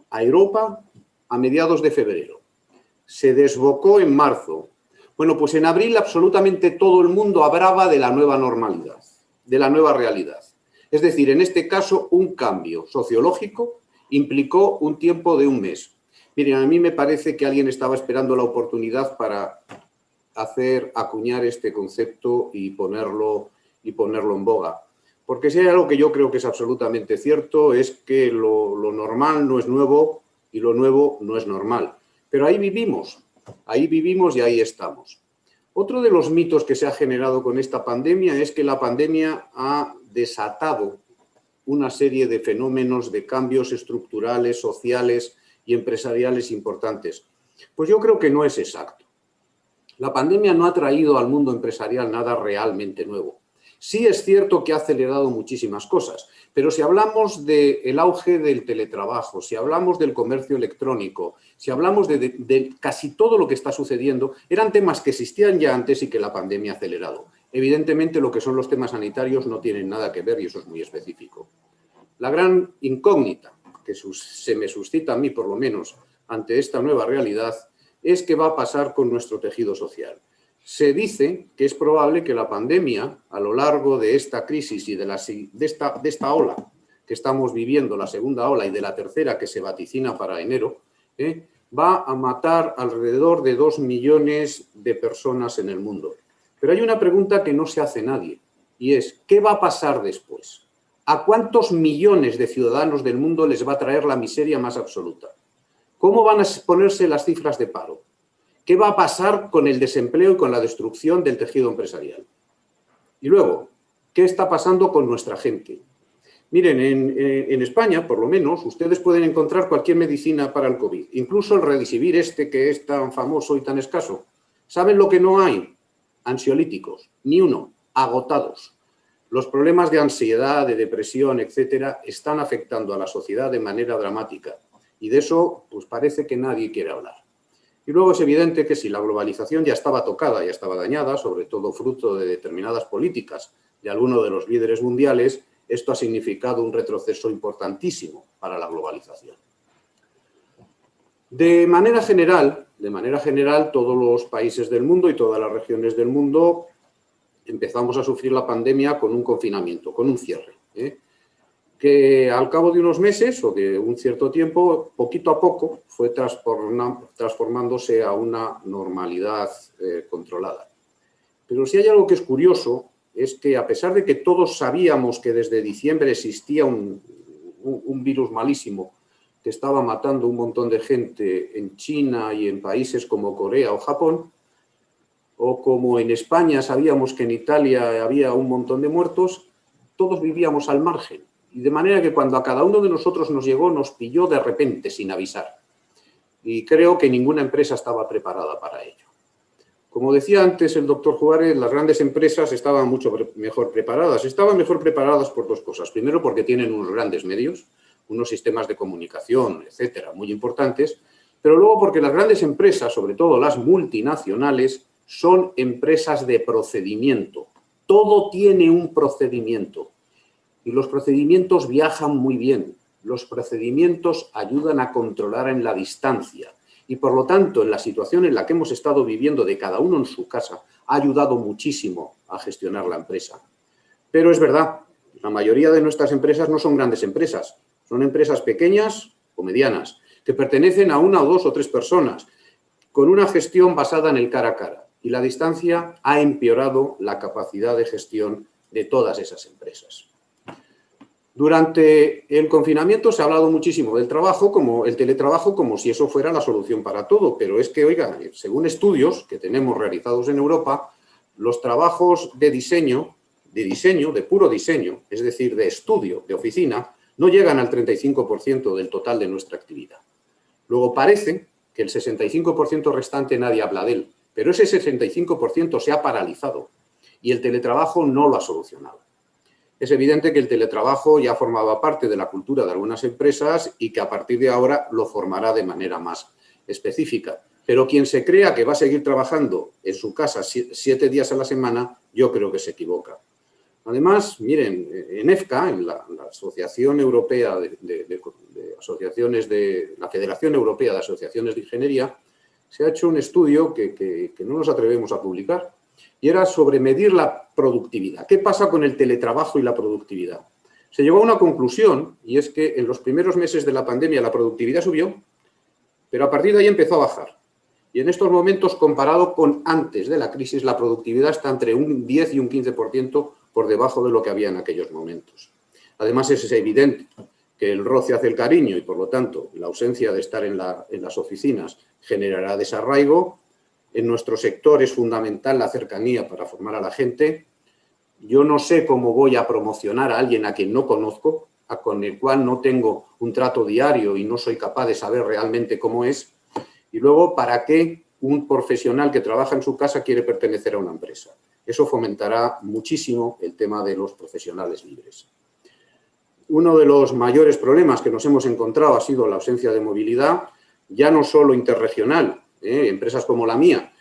a Europa a mediados de febrero. Se desbocó en marzo. Bueno, pues en abril absolutamente todo el mundo hablaba de la nueva normalidad, de la nueva realidad. Es decir, en este caso, un cambio sociológico implicó un tiempo de un mes. Miren, a mí me parece que alguien estaba esperando la oportunidad para acuñar este concepto y ponerlo en boga. Porque si hay algo que yo creo que es absolutamente cierto, es que lo normal no es nuevo y lo nuevo no es normal. Pero ahí vivimos y ahí estamos. Otro de los mitos que se ha generado con esta pandemia es que la pandemia ha desatado una serie de fenómenos de cambios estructurales, sociales y empresariales importantes. Pues yo creo que no es exacto. La pandemia no ha traído al mundo empresarial nada realmente nuevo. Sí es cierto que ha acelerado muchísimas cosas, pero si hablamos del auge del teletrabajo, si hablamos del comercio electrónico, si hablamos de casi todo lo que está sucediendo, eran temas que existían ya antes y que la pandemia ha acelerado. Evidentemente, lo que son los temas sanitarios no tienen nada que ver y eso es muy específico. La gran incógnita que se me suscita a mí, por lo menos, ante esta nueva realidad, es qué va a pasar con nuestro tejido social. Se dice que es probable que la pandemia, a lo largo de esta crisis y de esta ola que estamos viviendo, la segunda ola y de la tercera que se vaticina para enero, va a matar alrededor de 2 millones de personas en el mundo. Pero hay una pregunta que no se hace nadie y es, ¿qué va a pasar después? ¿A cuántos millones de ciudadanos del mundo les va a traer la miseria más absoluta? ¿Cómo van a ponerse las cifras de paro? ¿Qué va a pasar con el desempleo y con la destrucción del tejido empresarial? Y luego, ¿qué está pasando con nuestra gente? Miren, en España, por lo menos, ustedes pueden encontrar cualquier medicina para el COVID, incluso el Redisivir que es tan famoso y tan escaso. ¿Saben lo que no hay? Ansiolíticos, ni uno, agotados. Los problemas de ansiedad, de depresión, etcétera, están afectando a la sociedad de manera dramática. Y de eso, pues parece que nadie quiere hablar. Y luego es evidente que si la globalización ya estaba tocada, ya estaba dañada, sobre todo fruto de determinadas políticas de algunos de los líderes mundiales, esto ha significado un retroceso importantísimo para la globalización. De manera general, todos los países del mundo y todas las regiones del mundo empezamos a sufrir la pandemia con un confinamiento, con un cierre, que al cabo de unos meses o de un cierto tiempo, poquito a poco, fue transformándose a una normalidad controlada. Pero si hay algo que es curioso, es que a pesar de que todos sabíamos que desde diciembre existía un virus malísimo que estaba matando un montón de gente en China y en países como Corea o Japón, o como en España sabíamos que en Italia había un montón de muertos, todos vivíamos al margen. Y de manera que cuando a cada uno de nosotros nos llegó, nos pilló de repente, sin avisar. Y creo que ninguna empresa estaba preparada para ello. Como decía antes el doctor Juárez, las grandes empresas estaban mucho mejor preparadas. Estaban mejor preparadas por dos cosas. Primero, porque tienen unos grandes medios, unos sistemas de comunicación, etcétera, muy importantes. Pero luego porque las grandes empresas, sobre todo las multinacionales, son empresas de procedimiento. Todo tiene un procedimiento. Y los procedimientos viajan muy bien. Los procedimientos ayudan a controlar en la distancia. Y por lo tanto, en la situación en la que hemos estado viviendo de cada uno en su casa, ha ayudado muchísimo a gestionar la empresa. Pero es verdad, la mayoría de nuestras empresas no son grandes empresas. Son empresas pequeñas o medianas, que pertenecen a una o dos o tres personas, con una gestión basada en el cara a cara. Y la distancia ha empeorado la capacidad de gestión de todas esas empresas. Durante el confinamiento se ha hablado muchísimo del trabajo, como el teletrabajo, como si eso fuera la solución para todo. Pero es que, oiga, según estudios que tenemos realizados en Europa, los trabajos de diseño, de puro diseño, es decir, de estudio, de oficina, no llegan al 35% del total de nuestra actividad. Luego parece que el 65% restante nadie habla de él, pero ese 65% se ha paralizado y el teletrabajo no lo ha solucionado. Es evidente que el teletrabajo ya formaba parte de la cultura de algunas empresas y que a partir de ahora lo formará de manera más específica. Pero quien se crea que va a seguir trabajando en su casa 7 días a la semana, yo creo que se equivoca. Además, miren, en EFCA, en la Asociación Europea la Federación Europea de Asociaciones de Ingeniería, se ha hecho un estudio que no nos atrevemos a publicar, y era sobre medir la productividad. ¿Qué pasa con el teletrabajo y la productividad? Se llegó a una conclusión, y es que en los primeros meses de la pandemia la productividad subió, pero a partir de ahí empezó a bajar. Y en estos momentos, comparado con antes de la crisis, la productividad está entre un 10 y un 15% por debajo de lo que había en aquellos momentos. Además, es evidente que el roce hace el cariño y, por lo tanto, la ausencia de estar en las oficinas generará desarraigo. En nuestro sector es fundamental la cercanía para formar a la gente. Yo no sé cómo voy a promocionar a alguien a quien no conozco, con el cual no tengo un trato diario y no soy capaz de saber realmente cómo es. Y luego, ¿para qué un profesional que trabaja en su casa quiere pertenecer a una empresa? Eso fomentará muchísimo el tema de los profesionales libres. Uno de los mayores problemas que nos hemos encontrado ha sido la ausencia de movilidad, ya no solo interregional. Empresas como la mía,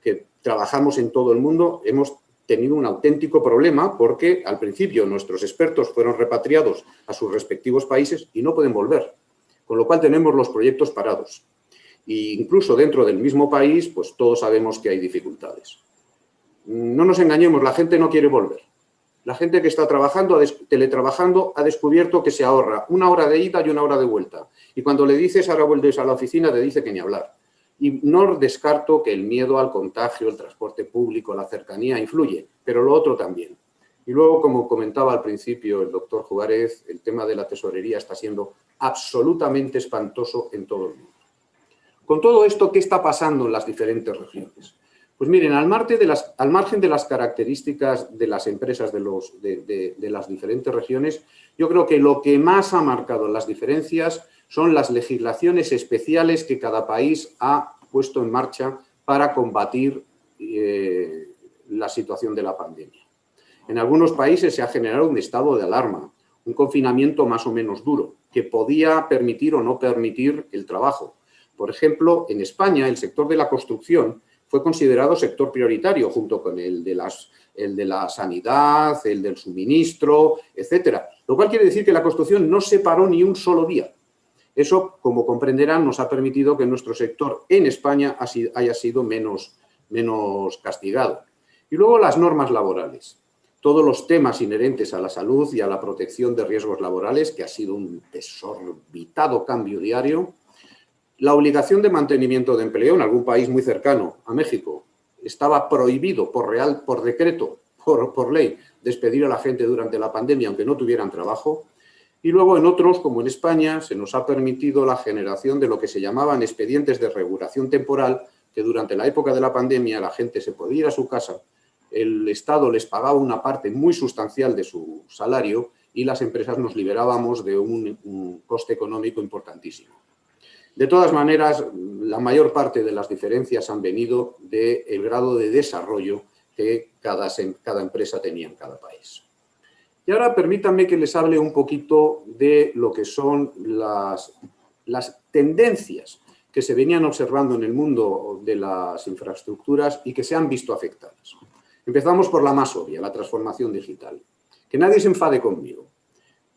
que trabajamos en todo el mundo, hemos tenido un auténtico problema porque al principio nuestros expertos fueron repatriados a sus respectivos países y no pueden volver, con lo cual tenemos los proyectos parados. E incluso dentro del mismo país, pues todos sabemos que hay dificultades. No nos engañemos, la gente no quiere volver. La gente que está teletrabajando ha descubierto que se ahorra 1 hora de ida y 1 hora de vuelta. Y cuando le dices ahora vuelves a la oficina, te dice que ni hablar. Y no descarto que el miedo al contagio, el transporte público, la cercanía influye, pero lo otro también. Y luego, como comentaba al principio el doctor Juárez, el tema de la tesorería está siendo absolutamente espantoso en todo el mundo. Con todo esto, ¿qué está pasando en las diferentes regiones? Pues miren, al margen de las características de las empresas de las diferentes regiones, yo creo que lo que más ha marcado las diferencias son las legislaciones especiales que cada país ha puesto en marcha para combatir la situación de la pandemia. En algunos países se ha generado un estado de alarma, un confinamiento más o menos duro, que podía permitir o no permitir el trabajo. Por ejemplo, en España, el sector de la construcción fue considerado sector prioritario, junto con el de la sanidad, el del suministro, etcétera. Lo cual quiere decir que la construcción no se paró ni un solo día. Eso, como comprenderán, nos ha permitido que nuestro sector en España haya sido menos castigado. Y luego las normas laborales. Todos los temas inherentes a la salud y a la protección de riesgos laborales, que ha sido un desorbitado cambio diario. La obligación de mantenimiento de empleo en algún país muy cercano a México estaba prohibido por decreto, por ley, despedir a la gente durante la pandemia aunque no tuvieran trabajo. Y luego en otros, como en España, se nos ha permitido la generación de lo que se llamaban expedientes de regulación temporal, que durante la época de la pandemia la gente se podía ir a su casa, el Estado les pagaba una parte muy sustancial de su salario y las empresas nos liberábamos de un coste económico importantísimo. De todas maneras, la mayor parte de las diferencias han venido del grado de desarrollo que cada empresa tenía en cada país. Y ahora permítanme que les hable un poquito de lo que son las tendencias que se venían observando en el mundo de las infraestructuras y que se han visto afectadas. Empezamos por la más obvia, la transformación digital. Que nadie se enfade conmigo,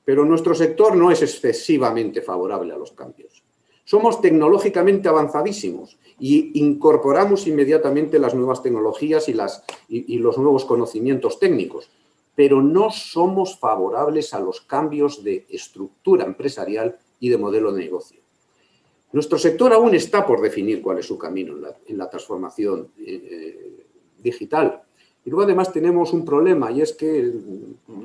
pero nuestro sector no es excesivamente favorable a los cambios. Somos tecnológicamente avanzadísimos y incorporamos inmediatamente las nuevas tecnologías y los nuevos conocimientos técnicos, pero no somos favorables a los cambios de estructura empresarial y de modelo de negocio. Nuestro sector aún está por definir cuál es su camino en la transformación digital. Y luego además tenemos un problema y es que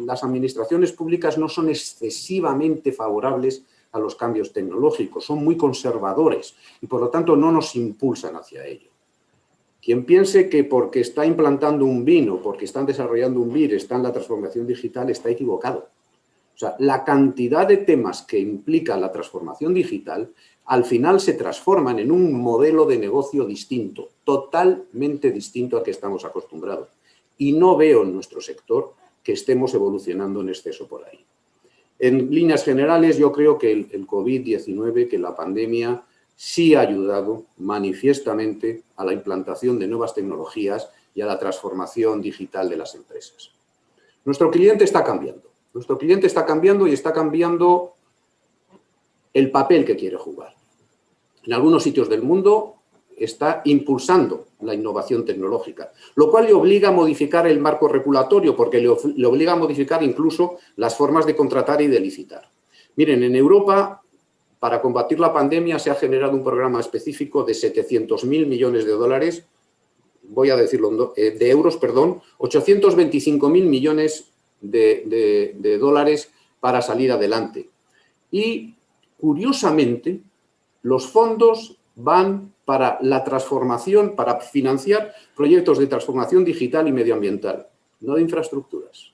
las administraciones públicas no son excesivamente favorables a los cambios tecnológicos, son muy conservadores y por lo tanto no nos impulsan hacia ello. Quien piense que porque está implantando un BIM o porque están desarrollando un BIR está en la transformación digital está equivocado. O sea, la cantidad de temas que implica la transformación digital al final se transforman en un modelo de negocio distinto, totalmente distinto al que estamos acostumbrados. Y no veo en nuestro sector que estemos evolucionando en exceso por ahí. En líneas generales, yo creo que el COVID-19, que la pandemia, sí ha ayudado manifiestamente a la implantación de nuevas tecnologías y a la transformación digital de las empresas. Nuestro cliente está cambiando. Nuestro cliente está cambiando y está cambiando el papel que quiere jugar. En algunos sitios del mundo está impulsando la innovación tecnológica, lo cual le obliga a modificar el marco regulatorio porque le obliga a modificar incluso las formas de contratar y de licitar. Miren, en Europa, para combatir la pandemia se ha generado un programa específico de 700.000 millones de dólares, voy a decirlo, de euros, perdón, 825.000 millones de dólares para salir adelante. Y, curiosamente, los fondos van para la transformación, para financiar proyectos de transformación digital y medioambiental, no de infraestructuras.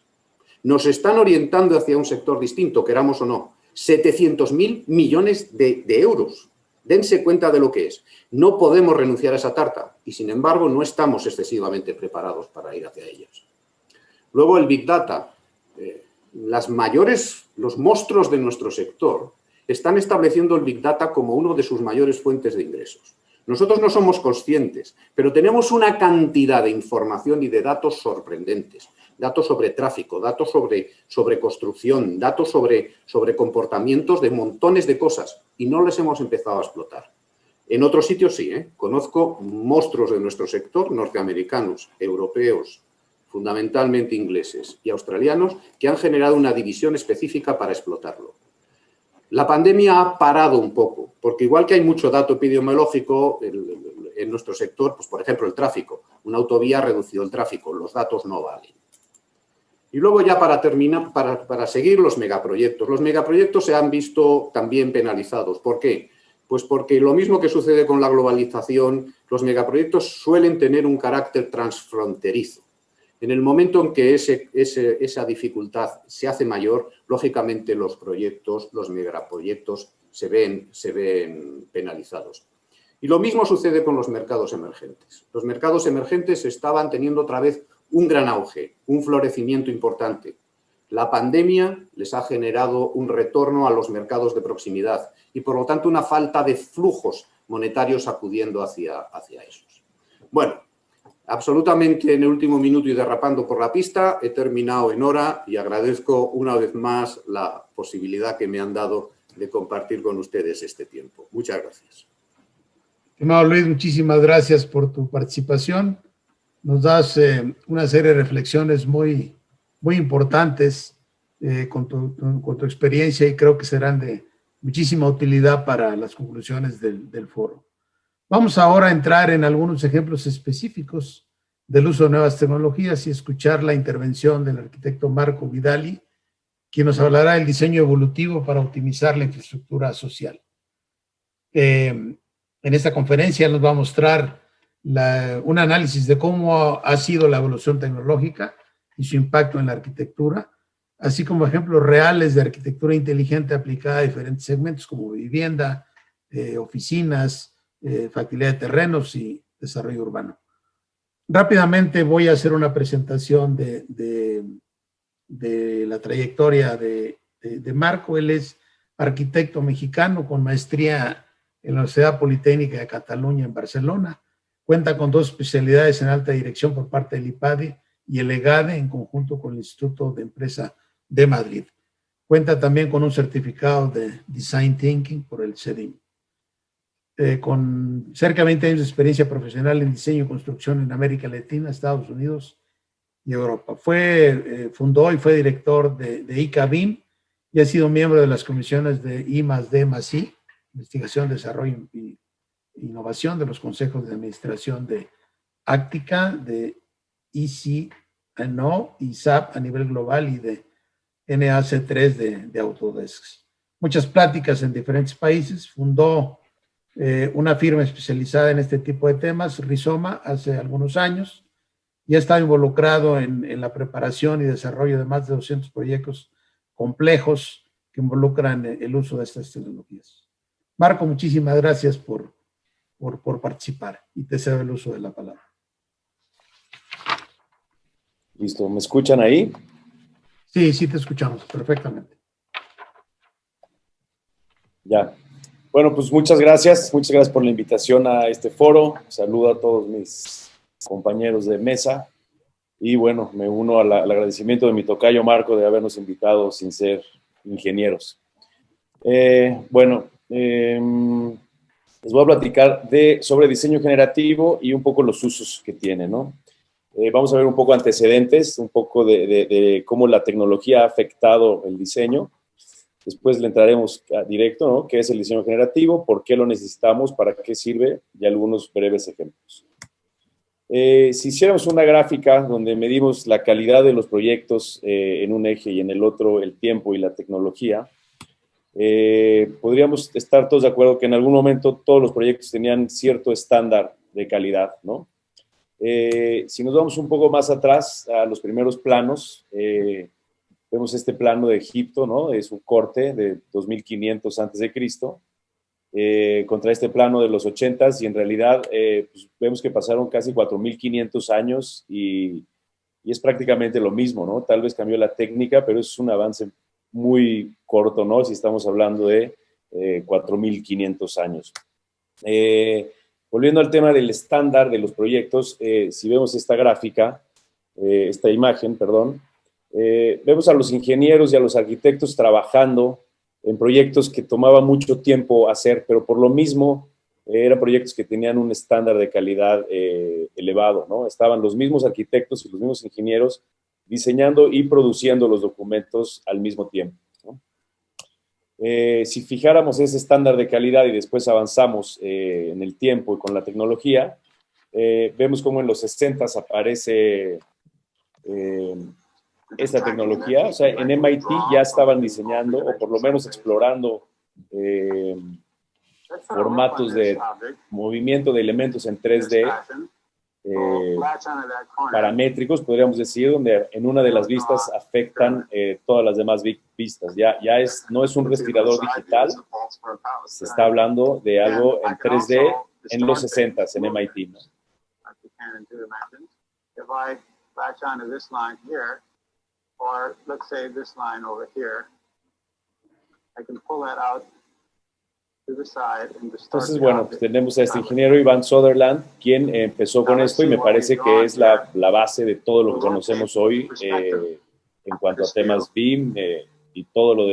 Nos están orientando hacia un sector distinto, queramos o no. 700.000 millones de euros. Dense cuenta de lo que es. No podemos renunciar a esa tarta y, sin embargo, no estamos excesivamente preparados para ir hacia ellas. Luego, el Big Data. Los monstruos de nuestro sector están estableciendo el Big Data como uno de sus mayores fuentes de ingresos. Nosotros no somos conscientes, pero tenemos una cantidad de información y de datos sorprendentes. Datos sobre tráfico, datos sobre construcción, datos sobre comportamientos de montones de cosas y no les hemos empezado a explotar. En otros sitios sí, conozco monstruos de nuestro sector, norteamericanos, europeos, fundamentalmente ingleses y australianos, que han generado una división específica para explotarlo. La pandemia ha parado un poco, porque igual que hay mucho dato epidemiológico en nuestro sector, pues por ejemplo el tráfico, una autovía ha reducido el tráfico, los datos no valen. Y luego ya para terminar, para seguir los megaproyectos. Los megaproyectos se han visto también penalizados. ¿Por qué? Pues porque lo mismo que sucede con la globalización, los megaproyectos suelen tener un carácter transfronterizo. En el momento en que esa dificultad se hace mayor, lógicamente los megaproyectos se ven penalizados. Y lo mismo sucede con los mercados emergentes. Los mercados emergentes estaban teniendo otra vez un gran auge, un florecimiento importante. La pandemia les ha generado un retorno a los mercados de proximidad y, por lo tanto, una falta de flujos monetarios acudiendo hacia esos. Bueno, absolutamente en el último minuto y derrapando por la pista, he terminado en hora y agradezco una vez más la posibilidad que me han dado de compartir con ustedes este tiempo. Muchas gracias. Estimado Luis, muchísimas gracias por tu participación. Nos das una serie de reflexiones muy importantes con tu experiencia y creo que serán de muchísima utilidad para las conclusiones del foro. Vamos ahora a entrar en algunos ejemplos específicos del uso de nuevas tecnologías y escuchar la intervención del arquitecto Marco Vidali, quien nos hablará del diseño evolutivo para optimizar la infraestructura social. En esta conferencia nos va a mostrar un análisis de cómo ha sido la evolución tecnológica y su impacto en la arquitectura, así como ejemplos reales de arquitectura inteligente aplicada a diferentes segmentos como vivienda, oficinas, factibilidad de terrenos y desarrollo urbano. Rápidamente voy a hacer una presentación de la trayectoria de Marco. Él es arquitecto mexicano con maestría en la Universidad Politécnica de Cataluña en Barcelona. Cuenta con 2 especialidades en alta dirección por parte del IPADE y el EGADE en conjunto con el Instituto de Empresa de Madrid. Cuenta también con un certificado de Design Thinking por el CEDIM. Con cerca de 20 años de experiencia profesional en diseño y construcción en América Latina, Estados Unidos y Europa. Fundó y fue director de ICABIM y ha sido miembro de las comisiones de I+D+I, Investigación, Desarrollo y Innovación, de los consejos de administración de Actica, de ICNO y SAP a nivel global y de NAC3 de Autodesk. Muchas pláticas en diferentes países. Fundó una firma especializada en este tipo de temas, Rizoma, hace algunos años, y ha estado involucrado en la preparación y desarrollo de más de 200 proyectos complejos que involucran el uso de estas tecnologías. Marco, muchísimas gracias por participar y te cedo el uso de la palabra. Listo, ¿me escuchan ahí? Sí, sí te escuchamos perfectamente. Ya. Bueno, pues muchas gracias por la invitación a este foro. Saludo a todos mis compañeros de mesa y bueno, me uno al agradecimiento de mi tocayo Marco de habernos invitado sin ser ingenieros. Les voy a platicar sobre diseño generativo y un poco los usos que tiene, ¿no? Vamos a ver un poco antecedentes, un poco de cómo la tecnología ha afectado el diseño. Después le entraremos directo, ¿no? ¿Qué es el diseño generativo? ¿Por qué lo necesitamos? ¿Para qué sirve? Y algunos breves ejemplos. Si hiciéramos una gráfica donde medimos la calidad de los proyectos en un eje y en el otro el tiempo y la tecnología, podríamos estar todos de acuerdo que en algún momento todos los proyectos tenían cierto estándar de calidad, ¿no? Si nos vamos un poco más atrás a los primeros planos, vemos este plano de Egipto, ¿no? Es un corte de 2500 a.C. Contra este plano de los 80s y en realidad pues vemos que pasaron casi 4500 años y es prácticamente lo mismo, ¿no? Tal vez cambió la técnica, pero es un avance muy corto, ¿no? Si estamos hablando de 4500 años. Volviendo al tema del estándar de los proyectos, si vemos esta gráfica, esta imagen, perdón, vemos a los ingenieros y a los arquitectos trabajando en proyectos que tomaba mucho tiempo hacer, pero por lo mismo eran proyectos que tenían un estándar de calidad elevado, ¿no? Estaban los mismos arquitectos y los mismos ingenieros diseñando y produciendo los documentos al mismo tiempo, ¿no? Si fijáramos ese estándar de calidad y después avanzamos en el tiempo y con la tecnología, vemos cómo en los 60s aparece esta tecnología. O sea, en MIT ya estaban diseñando o por lo menos explorando formatos de movimiento de elementos en 3D paramétricos, podríamos decir, donde en una de las vistas afectan todas las demás vistas. No es un respirador digital, se está hablando de algo en 3D en los 60s en MIT, ¿no? Entonces, bueno, pues tenemos a este ingeniero Ivan Sutherland, quien empezó con esto y me parece que es la base de todo lo que conocemos hoy en cuanto a temas BIM y todo lo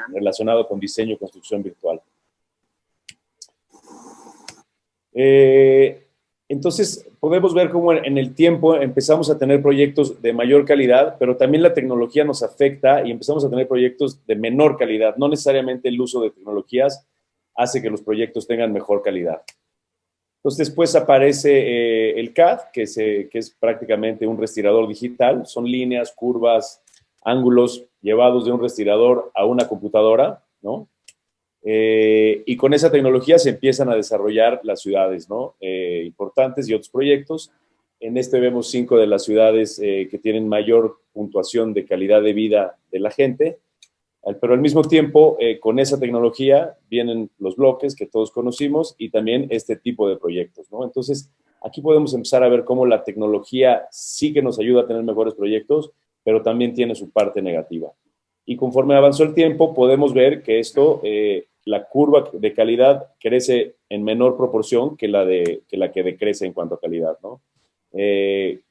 relacionado con diseño y construcción virtual. Entonces, podemos ver cómo en el tiempo empezamos a tener proyectos de mayor calidad, pero también la tecnología nos afecta y empezamos a tener proyectos de menor calidad. No necesariamente el uso de tecnologías hace que los proyectos tengan mejor calidad. Entonces, después aparece el CAD, que es prácticamente un respirador digital. Son líneas, curvas, ángulos llevados de un respirador a una computadora, ¿no? Y con esa tecnología se empiezan a desarrollar las ciudades, ¿no? Importantes y otros proyectos. En este vemos 5 de las ciudades que tienen mayor puntuación de calidad de vida de la gente. Pero al mismo tiempo, con esa tecnología vienen los bloques que todos conocimos y también este tipo de proyectos, ¿no? Entonces, aquí podemos empezar a ver cómo la tecnología sí que nos ayuda a tener mejores proyectos, pero también tiene su parte negativa. Y conforme avanzó el tiempo, podemos ver que esto, la curva de calidad crece en menor proporción que la que decrece en cuanto a calidad, ¿no?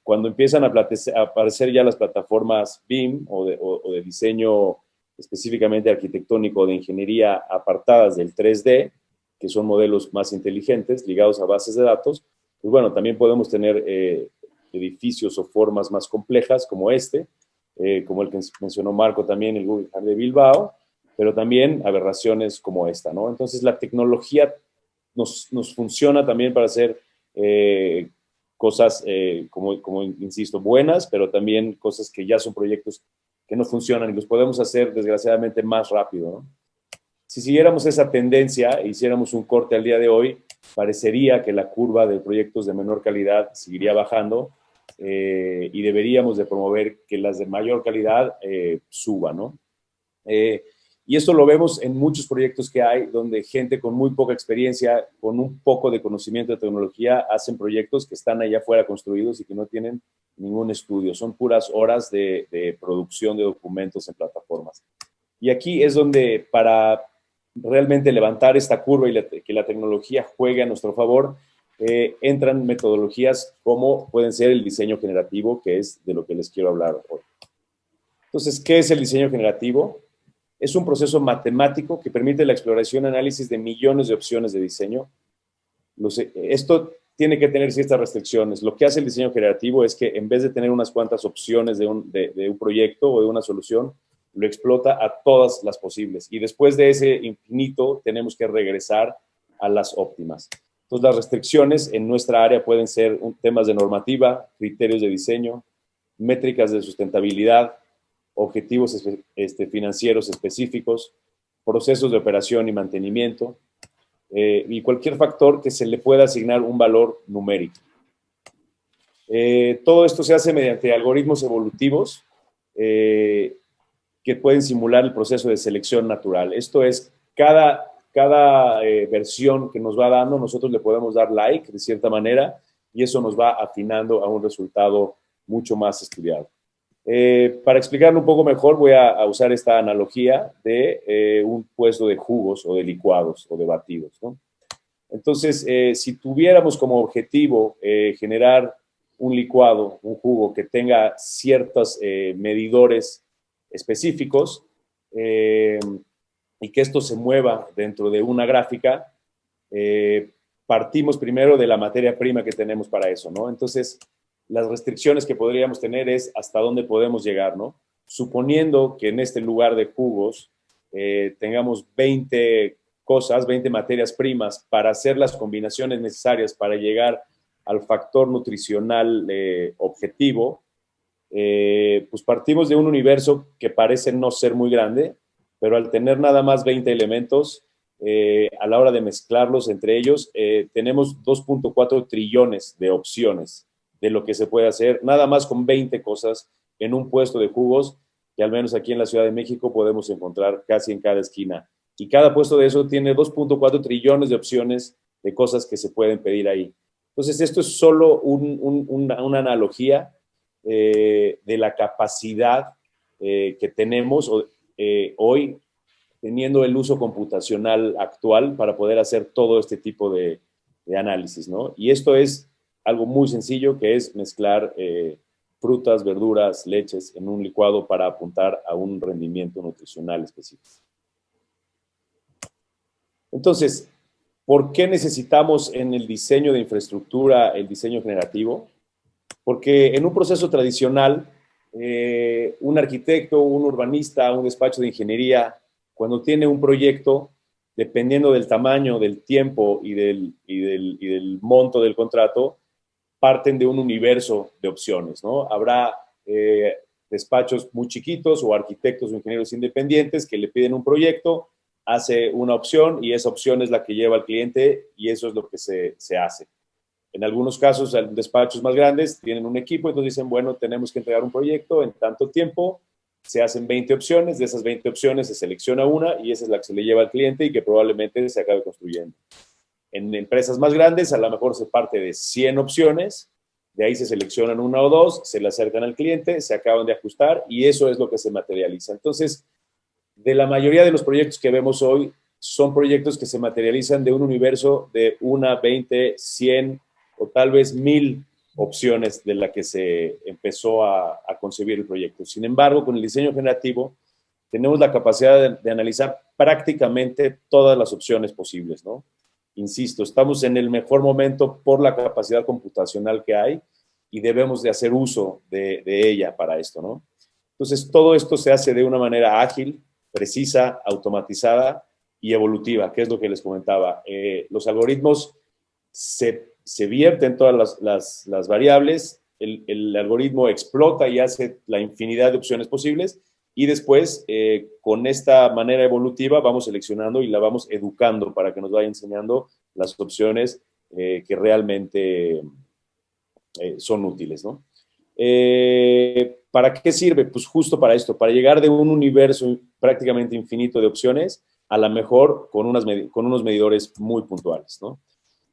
Cuando empiezan a aparecer ya las plataformas BIM o de diseño específicamente arquitectónico de ingeniería apartadas del 3D, que son modelos más inteligentes ligados a bases de datos, pues bueno, también podemos tener edificios o formas más complejas como como el que mencionó Marco también, el Guggenheim de Bilbao, pero también aberraciones como esta, ¿no? Entonces la tecnología nos funciona también para hacer cosas, como insisto, buenas, pero también cosas que ya son proyectos que no funcionan y los podemos hacer desgraciadamente más rápido, ¿no? Si siguiéramos esa tendencia e hiciéramos un corte al día de hoy, parecería que la curva de proyectos de menor calidad seguiría bajando y deberíamos de promover que las de mayor calidad suban, ¿no? Y esto lo vemos en muchos proyectos que hay, donde gente con muy poca experiencia, con un poco de conocimiento de tecnología, hacen proyectos que están allá afuera construidos y que no tienen ningún estudio. Son puras horas de producción de documentos en plataformas. Y aquí es donde, para realmente levantar esta curva y que la tecnología juegue a nuestro favor, entran metodologías como pueden ser el diseño generativo, que es de lo que les quiero hablar hoy. Entonces, ¿qué es el diseño generativo? Es un proceso matemático que permite la exploración y análisis de millones de opciones de diseño. Esto tiene que tener ciertas restricciones. Lo que hace el diseño generativo es que en vez de tener unas cuantas opciones de un proyecto o de una solución, lo explota a todas las posibles. Y después de ese infinito, tenemos que regresar a las óptimas. Entonces, las restricciones en nuestra área pueden ser temas de normativa, criterios de diseño, métricas de sustentabilidad, objetivos financieros específicos, procesos de operación y mantenimiento, y cualquier factor que se le pueda asignar un valor numérico. Todo esto se hace mediante algoritmos evolutivos que pueden simular el proceso de selección natural. Esto es, cada versión que nos va dando, nosotros le podemos dar like de cierta manera y eso nos va afinando a un resultado mucho más estudiado. Para explicarlo un poco mejor, voy a usar esta analogía de un puesto de jugos o de licuados o de batidos, ¿no? Entonces, si tuviéramos como objetivo generar un licuado, un jugo que tenga ciertos medidores específicos y que esto se mueva dentro de una gráfica, partimos primero de la materia prima que tenemos para eso, ¿no? Entonces, las restricciones que podríamos tener es hasta dónde podemos llegar, ¿no? Suponiendo que en este lugar de jugos tengamos 20 cosas, 20 materias primas para hacer las combinaciones necesarias para llegar al factor nutricional objetivo, pues partimos de un universo que parece no ser muy grande, pero al tener nada más 20 elementos, a la hora de mezclarlos entre ellos, tenemos 2.4 trillones de opciones de lo que se puede hacer, nada más con 20 cosas en un puesto de jugos que al menos aquí en la Ciudad de México podemos encontrar casi en cada esquina. Y cada puesto de eso tiene 2.4 trillones de opciones de cosas que se pueden pedir ahí. Entonces, esto es solo una analogía de la capacidad que tenemos hoy, teniendo el uso computacional actual para poder hacer todo este tipo de análisis, ¿no? Y esto es algo muy sencillo, que es mezclar frutas, verduras, leches en un licuado para apuntar a un rendimiento nutricional específico. Entonces, ¿por qué necesitamos en el diseño de infraestructura el diseño generativo? Porque en un proceso tradicional, un arquitecto, un urbanista, un despacho de ingeniería, cuando tiene un proyecto, dependiendo del tamaño, del tiempo y del monto del contrato, parten de un universo de opciones, ¿no? Habrá despachos muy chiquitos o arquitectos o ingenieros independientes que le piden un proyecto, hace una opción y esa opción es la que lleva al cliente y eso es lo que se hace. En algunos casos, despachos más grandes tienen un equipo, entonces dicen, bueno, tenemos que entregar un proyecto en tanto tiempo, se hacen 20 opciones, de esas 20 opciones se selecciona una y esa es la que se le lleva al cliente y que probablemente se acabe construyendo. En empresas más grandes, a lo mejor se parte de 100 opciones, de ahí se seleccionan una o dos, se le acercan al cliente, se acaban de ajustar y eso es lo que se materializa. Entonces, de la mayoría de los proyectos que vemos hoy, son proyectos que se materializan de un universo de 1, 20, 100 o tal vez 1000 opciones de la que se empezó a concebir el proyecto. Sin embargo, con el diseño generativo, tenemos la capacidad de analizar prácticamente todas las opciones posibles, ¿no? Insisto, estamos en el mejor momento por la capacidad computacional que hay y debemos de hacer uso de ella para esto, ¿no? Entonces, todo esto se hace de una manera ágil, precisa, automatizada y evolutiva, que es lo que les comentaba. Los algoritmos se vierten todas las variables, el algoritmo explota y hace la infinidad de opciones posibles y después, con esta manera evolutiva, vamos seleccionando y la vamos educando para que nos vaya enseñando las opciones que realmente son útiles, ¿no? ¿Para qué sirve? Pues justo para esto, para llegar de un universo prácticamente infinito de opciones a la mejor con unos medidores muy puntuales, ¿no?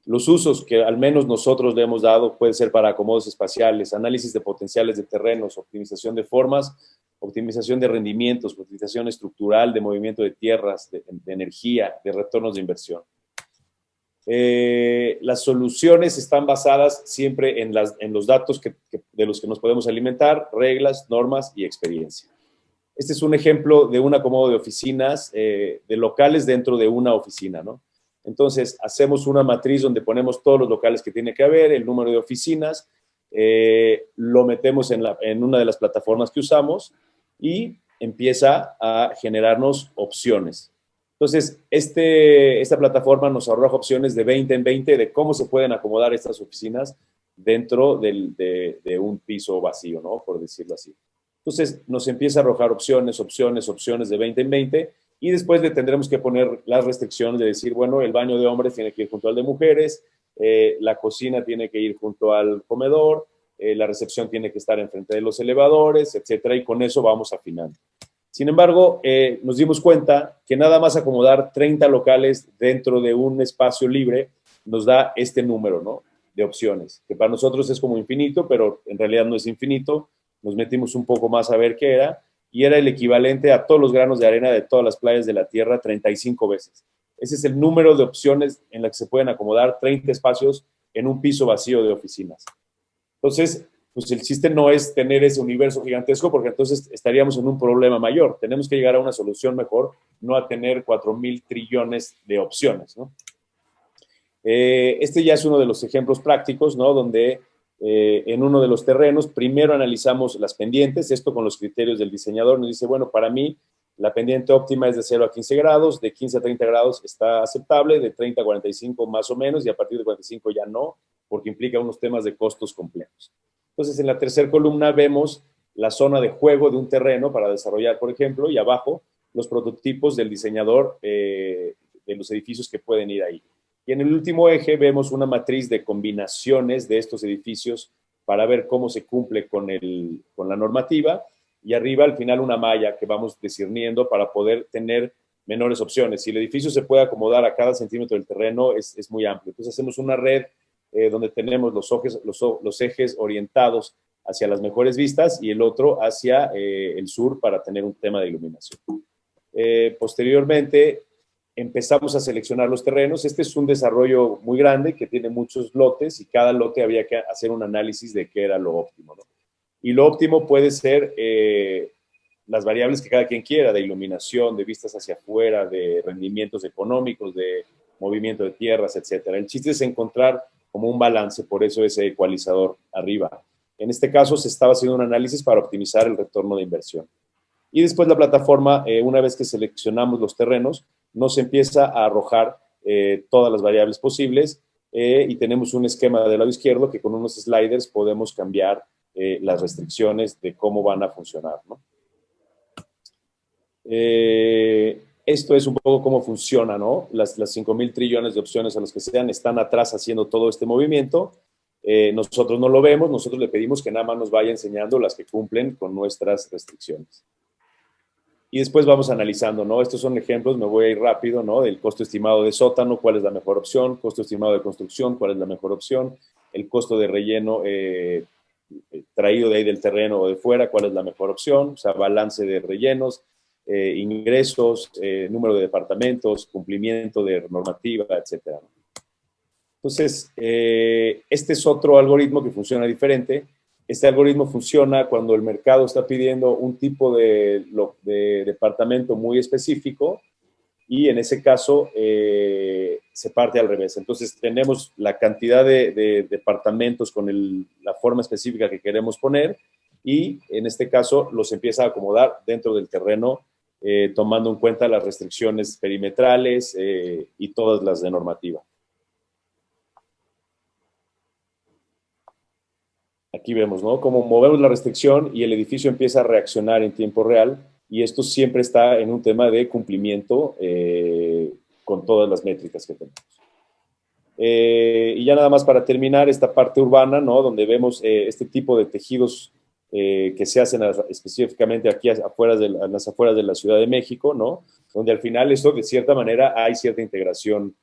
Los usos que al menos nosotros le hemos dado puede ser para acomodos espaciales, análisis de potenciales de terrenos, optimización de formas, optimización de rendimientos, optimización estructural, de movimiento de tierras, de energía, de retornos de inversión. Las soluciones están basadas siempre en los datos de los que nos podemos alimentar, reglas, normas y experiencia. Este es un ejemplo de un acomodo de oficinas, de locales dentro de una oficina, ¿no? Entonces, hacemos una matriz donde ponemos todos los locales que tiene que haber, el número de oficinas, lo metemos en una de las plataformas que usamos y empieza a generarnos opciones. Entonces, esta plataforma nos arroja opciones de 20 en 20 de cómo se pueden acomodar estas oficinas dentro de un piso vacío, ¿no? Por decirlo así. Entonces, nos empieza a arrojar opciones de 20 en 20 y después le tendremos que poner las restricciones de decir, bueno, el baño de hombres tiene que ir junto al de mujeres, la cocina tiene que ir junto al comedor, la recepción tiene que estar enfrente de los elevadores, etcétera, y con eso vamos afinando. Sin embargo, nos dimos cuenta que nada más acomodar 30 locales dentro de un espacio libre nos da este número, ¿no?, de opciones, que para nosotros es como infinito, pero en realidad no es infinito. Nos metimos un poco más a ver qué era, y era el equivalente a todos los granos de arena de todas las playas de la Tierra 35 veces. Ese es el número de opciones en las que se pueden acomodar 30 espacios en un piso vacío de oficinas. Entonces, pues el chiste no es tener ese universo gigantesco, porque entonces estaríamos en un problema mayor. Tenemos que llegar a una solución mejor, no a tener 4,000 trillones de opciones, ¿no? Este ya es uno de los ejemplos prácticos, ¿no?, donde en uno de los terrenos primero analizamos las pendientes, esto con los criterios del diseñador. Nos dice, bueno, para mí la pendiente óptima es de 0 a 15 grados, de 15 a 30 grados está aceptable, de 30 a 45 más o menos, y a partir de 45 ya no, porque implica unos temas de costos complejos. Entonces, en la tercera columna vemos la zona de juego de un terreno para desarrollar, por ejemplo, y abajo los prototipos del diseñador de los edificios que pueden ir ahí. Y en el último eje vemos una matriz de combinaciones de estos edificios para ver cómo se cumple con la normativa, y arriba al final una malla que vamos discerniendo para poder tener menores opciones. Si el edificio se puede acomodar a cada centímetro del terreno, es muy amplio. Entonces hacemos una red donde tenemos los ejes orientados hacia las mejores vistas y el otro hacia el sur para tener un tema de iluminación. Posteriormente empezamos a seleccionar los terrenos. Este es un desarrollo muy grande que tiene muchos lotes y cada lote había que hacer un análisis de qué era lo óptimo, ¿no? Y lo óptimo puede ser las variables que cada quien quiera, de iluminación, de vistas hacia afuera, de rendimientos económicos, de movimiento de tierras, etcétera. El chiste es encontrar como un balance, por eso ese ecualizador arriba. En este caso se estaba haciendo un análisis para optimizar el retorno de inversión. Y después la plataforma, una vez que seleccionamos los terrenos, nos empieza a arrojar todas las variables posibles y tenemos un esquema del lado izquierdo que con unos sliders podemos cambiar las restricciones de cómo van a funcionar, ¿no? Esto es un poco cómo funciona, ¿no? Las 5,000 trillones de opciones a los que sean están atrás haciendo todo este movimiento. Nosotros no lo vemos, nosotros le pedimos que nada más nos vaya enseñando las que cumplen con nuestras restricciones. Y después vamos analizando, ¿no? Estos son ejemplos, me voy a ir rápido, ¿no? Del costo estimado de sótano, cuál es la mejor opción, costo estimado de construcción, cuál es la mejor opción, el costo de relleno traído de ahí del terreno o de fuera, cuál es la mejor opción, o sea, balance de rellenos, ingresos, número de departamentos, cumplimiento de normativa, etcétera. Entonces, este es otro algoritmo que funciona diferente. Este algoritmo funciona cuando el mercado está pidiendo un tipo de departamento muy específico y en ese caso se parte al revés. Entonces, tenemos la cantidad de departamentos con la forma específica que queremos poner y en este caso los empieza a acomodar dentro del terreno tomando en cuenta las restricciones perimetrales y todas las de normativa. Aquí vemos, ¿no? Cómo movemos la restricción y el edificio empieza a reaccionar en tiempo real y esto siempre está en un tema de cumplimiento con todas las métricas que tenemos. Y ya nada más para terminar esta parte urbana, ¿no? Donde vemos este tipo de tejidos que se hacen específicamente aquí en las afueras de la Ciudad de México, ¿no? Donde al final esto, de cierta manera, hay cierta integración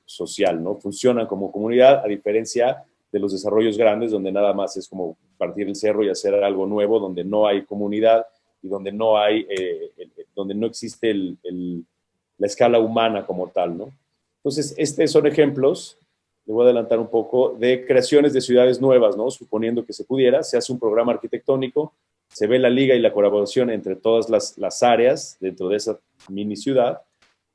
social, ¿no? Funcionan como comunidad, a diferencia de los desarrollos grandes, donde nada más es como partir el cerro y hacer algo nuevo, donde no hay comunidad y donde no hay, donde no existe la escala humana como tal, ¿no? Entonces, estos son ejemplos, le voy a adelantar un poco, de creaciones de ciudades nuevas, ¿no? Suponiendo que se pudiera, se hace un programa arquitectónico, se ve la liga y la colaboración entre todas las áreas dentro de esa mini ciudad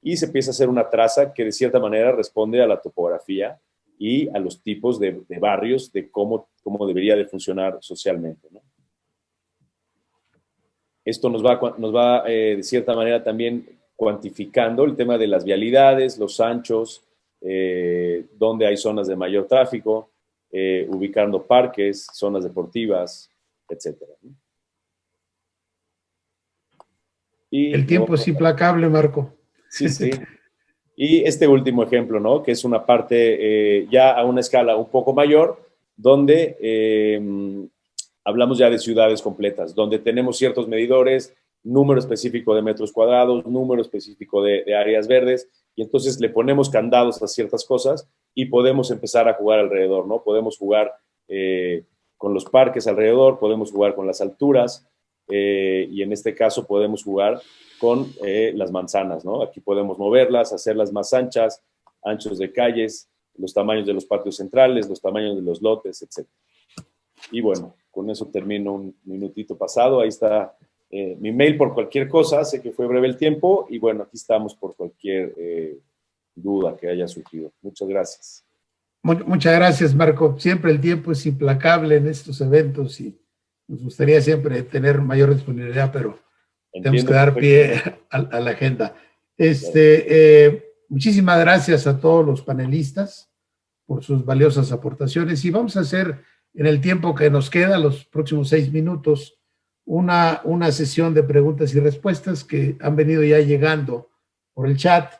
y se empieza a hacer una traza que de cierta manera responde a la topografía y a los tipos de barrios, de cómo debería de funcionar socialmente, ¿no? Esto nos va de cierta manera también cuantificando el tema de las vialidades, los anchos, donde hay zonas de mayor tráfico, ubicando parques, zonas deportivas, etcétera, ¿no? Y el tiempo es implacable, Marco. Sí, sí. Y este último ejemplo, ¿no? Que es una parte ya a una escala un poco mayor, donde hablamos ya de ciudades completas, donde tenemos ciertos medidores, número específico de metros cuadrados, número específico de áreas verdes, y entonces le ponemos candados a ciertas cosas y podemos empezar a jugar alrededor, ¿no? Podemos jugar con los parques alrededor, podemos jugar con las alturas, y en este caso podemos jugar con las manzanas, ¿no? Aquí podemos moverlas, hacerlas más anchas, anchos de calles, los tamaños de los patios centrales, los tamaños de los lotes, etc. Y bueno, con eso termino un minutito pasado. Ahí está mi mail por cualquier cosa. Sé que fue breve el tiempo y bueno, aquí estamos por cualquier duda que haya surgido. Muchas gracias. Muchas gracias, Marco. Siempre el tiempo es implacable en estos eventos y nos gustaría siempre tener mayor disponibilidad, pero tenemos que dar pie a la agenda. Muchísimas gracias a todos los panelistas por sus valiosas aportaciones y vamos a hacer en el tiempo que nos queda, los próximos 6 minutos, una sesión de preguntas y respuestas que han venido ya llegando por el chat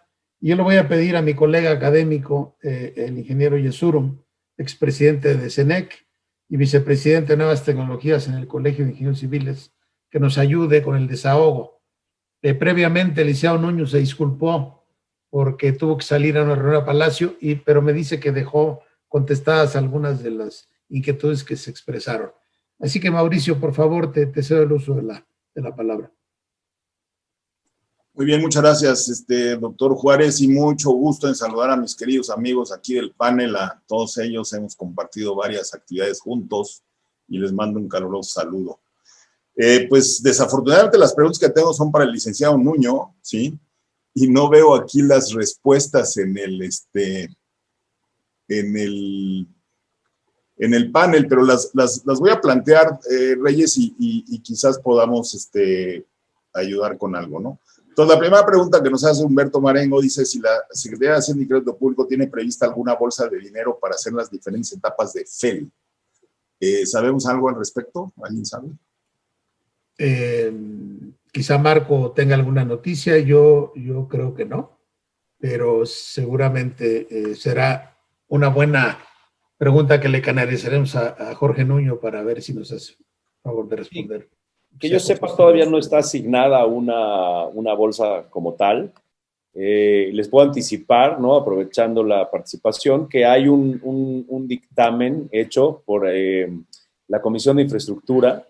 Y yo le voy a pedir a mi colega académico, el ingeniero Yesurum, expresidente de CENEC y vicepresidente de Nuevas Tecnologías en el Colegio de Ingenieros Civiles, que nos ayude con el desahogo. Previamente, el licenciado Nuño se disculpó porque tuvo que salir a una reunión a Palacio, pero me dice que dejó contestadas algunas de las inquietudes que se expresaron. Así que, Mauricio, por favor, te cedo el uso de la palabra. Muy bien, muchas gracias, doctor Juárez, y mucho gusto en saludar a mis queridos amigos aquí del panel. A todos ellos hemos compartido varias actividades juntos y les mando un caluroso saludo. Pues desafortunadamente las preguntas que tengo son para el licenciado Nuño, ¿sí? Y no veo aquí las respuestas en el panel, pero las voy a plantear, Reyes, y quizás podamos ayudar con algo, ¿no? Entonces, la primera pregunta que nos hace Humberto Marengo dice si la Secretaría de Hacienda y Crédito Público tiene prevista alguna bolsa de dinero para hacer las diferentes etapas de FEL. ¿Sabemos algo al respecto? ¿Alguien sabe? Quizá Marco tenga alguna noticia, yo creo que no, pero seguramente será una buena pregunta que le canalizaremos a Jorge Nuño para ver si nos hace favor de responder. Que yo sepa, todavía no está asignada una bolsa como tal. Les puedo anticipar, ¿no? Aprovechando la participación, que hay un dictamen hecho por la Comisión de Infraestructura,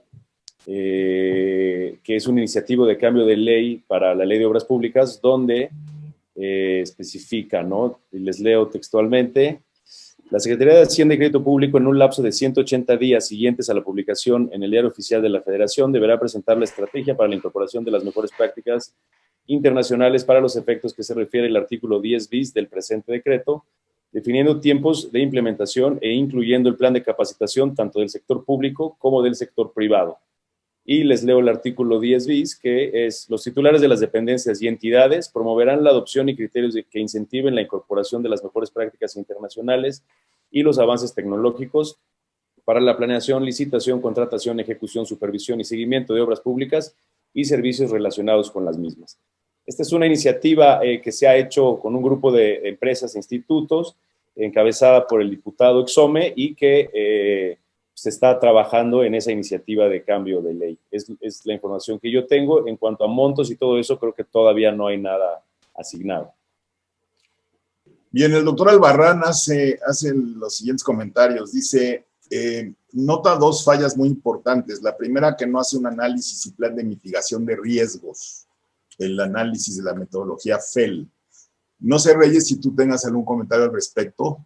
que es una iniciativa de cambio de ley para la Ley de Obras Públicas, donde especifica, ¿no? Y les leo textualmente: la Secretaría de Hacienda y Crédito Público, en un lapso de 180 días siguientes a la publicación en el Diario Oficial de la Federación, deberá presentar la estrategia para la incorporación de las mejores prácticas internacionales para los efectos que se refiere el artículo 10 bis del presente decreto, definiendo tiempos de implementación e incluyendo el plan de capacitación tanto del sector público como del sector privado. Y les leo el artículo 10 bis, que es: los titulares de las dependencias y entidades promoverán la adopción y criterios que incentiven la incorporación de las mejores prácticas internacionales y los avances tecnológicos para la planeación, licitación, contratación, ejecución, supervisión y seguimiento de obras públicas y servicios relacionados con las mismas. Esta es una iniciativa que se ha hecho con un grupo de empresas e institutos, encabezada por el diputado Exome, y que se está trabajando en esa iniciativa de cambio de ley. Es la información que yo tengo. En cuanto a montos y todo eso, creo que todavía no hay nada asignado. Bien, el doctor Albarrán hace los siguientes comentarios. Dice, nota dos fallas muy importantes. La primera, que no hace un análisis y plan de mitigación de riesgos. El análisis de la metodología FEL. No sé, Reyes, si tú tengas algún comentario al respecto.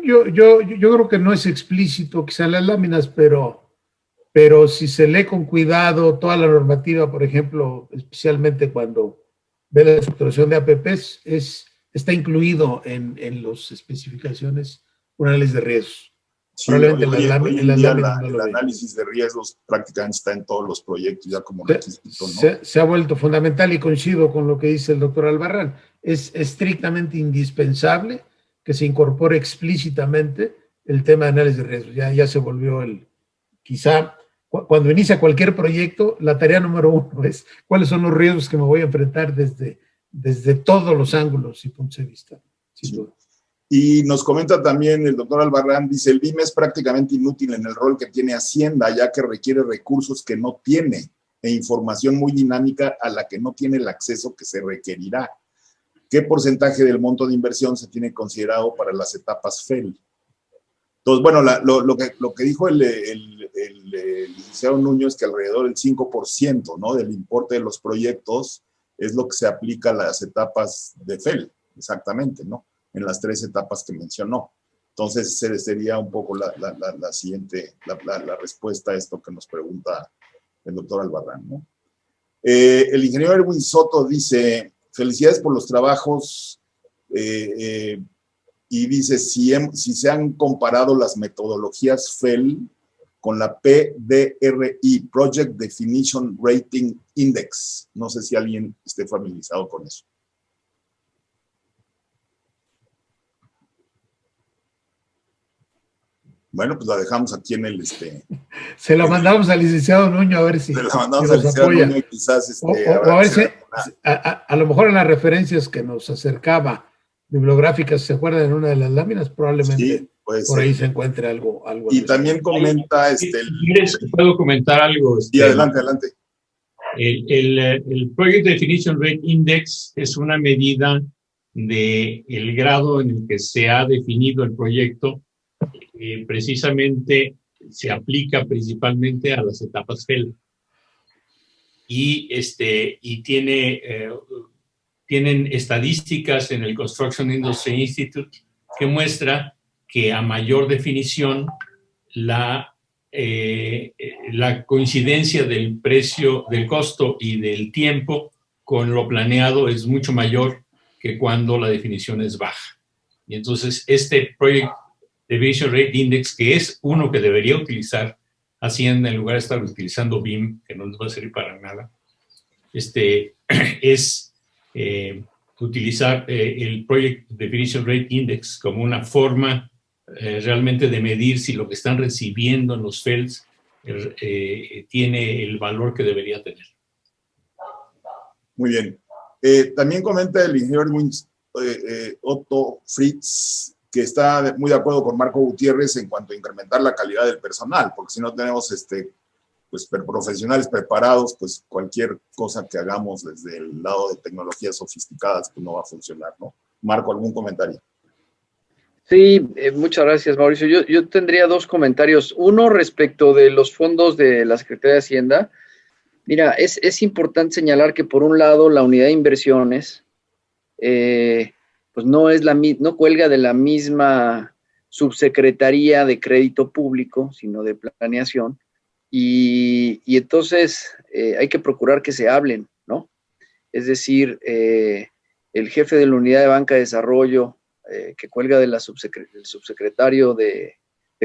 Yo creo que no es explícito quizá en las láminas, pero si se lee con cuidado toda la normativa, por ejemplo, especialmente cuando ve la estructuración de APPs, está incluido en las especificaciones un análisis de riesgos. Sí, probablemente hoy en las día láminas no lo el ven. análisis de riesgos prácticamente está en todos los proyectos ya como requisito, ¿no? Se ha vuelto fundamental, y coincido con lo que dice el doctor Albarrán. Es estrictamente indispensable que se incorpore explícitamente el tema de análisis de riesgos. Ya se volvió quizá cuando inicia cualquier proyecto, la tarea número uno es cuáles son los riesgos que me voy a enfrentar desde todos los ángulos y puntos de vista, sin duda. Y nos comenta también el doctor Albarrán, dice, el BIM es prácticamente inútil en el rol que tiene Hacienda, ya que requiere recursos que no tiene e información muy dinámica a la que no tiene el acceso que se requerirá. ¿Qué porcentaje del monto de inversión se tiene considerado para las etapas FEL? Entonces, bueno, lo que dijo el licenciado Nuño es que alrededor del 5%, ¿no?, del importe de los proyectos es lo que se aplica a las etapas de FEL, exactamente, ¿no?, en las 3 etapas que mencionó. Entonces, sería un poco la siguiente, la respuesta a esto que nos pregunta el doctor Albarrán, ¿no? El ingeniero Erwin Soto dice, felicidades por los trabajos, y dice, si se han comparado las metodologías FEL con la PDRI, Project Definition Rating Index. No sé si alguien esté familiarizado con eso. Bueno, pues la dejamos aquí en el... Se la mandamos al licenciado Nuño a ver si se la mandamos si al licenciado apoya. Nuño y quizás... O a ver si a lo mejor en las referencias que nos acercaba bibliográficas, ¿se acuerdan en una de las láminas? Probablemente Sí, puede por ser. ahí se encuentre algo. Y también comenta Si quieres, puedo comentar algo. Y adelante. El Project Definition Rate Index es una medida del grado en el que se ha definido el proyecto. Precisamente se aplica principalmente a las etapas FEL. Y tienen estadísticas en el Construction Industry Institute que muestra que a mayor definición la coincidencia del precio, del costo y del tiempo con lo planeado es mucho mayor que cuando la definición es baja. Y entonces este Project Definition Rate Index, que es uno que debería utilizar Hacienda en lugar de estar utilizando BIM, que no nos va a servir para nada, es utilizar el Project Definition Rate Index como una forma realmente de medir si lo que están recibiendo en los FELs tiene el valor que debería tener. Muy bien. También comenta el ingeniero Otto Fritz que está muy de acuerdo con Marco Gutiérrez en cuanto a incrementar la calidad del personal, porque si no tenemos pues, profesionales preparados, pues cualquier cosa que hagamos desde el lado de tecnologías sofisticadas pues no va a funcionar, ¿no? Marco, ¿algún comentario? Sí, muchas gracias, Mauricio. Yo tendría dos comentarios. Uno respecto de los fondos de la Secretaría de Hacienda. Mira, es importante señalar que por un lado la unidad de inversiones pues no cuelga de la misma subsecretaría de crédito público, sino de planeación, y entonces hay que procurar que se hablen, ¿no? Es decir, el jefe de la unidad de banca de desarrollo, que cuelga de del subsecretario de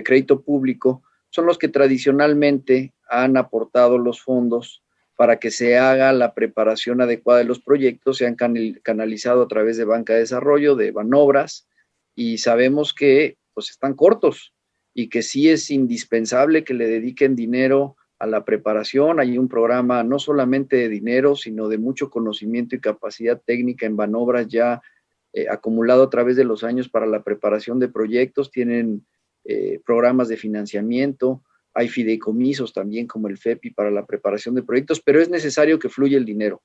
crédito público, son los que tradicionalmente han aportado los fondos para que se haga la preparación adecuada de los proyectos, se han canalizado a través de banca de desarrollo, de Banobras, y sabemos que pues están cortos y que sí es indispensable que le dediquen dinero a la preparación. Hay un programa no solamente de dinero, sino de mucho conocimiento y capacidad técnica en Banobras ya acumulado a través de los años para la preparación de proyectos. Tienen programas de financiamiento, hay fideicomisos también como el FEPI para la preparación de proyectos, pero es necesario que fluya el dinero.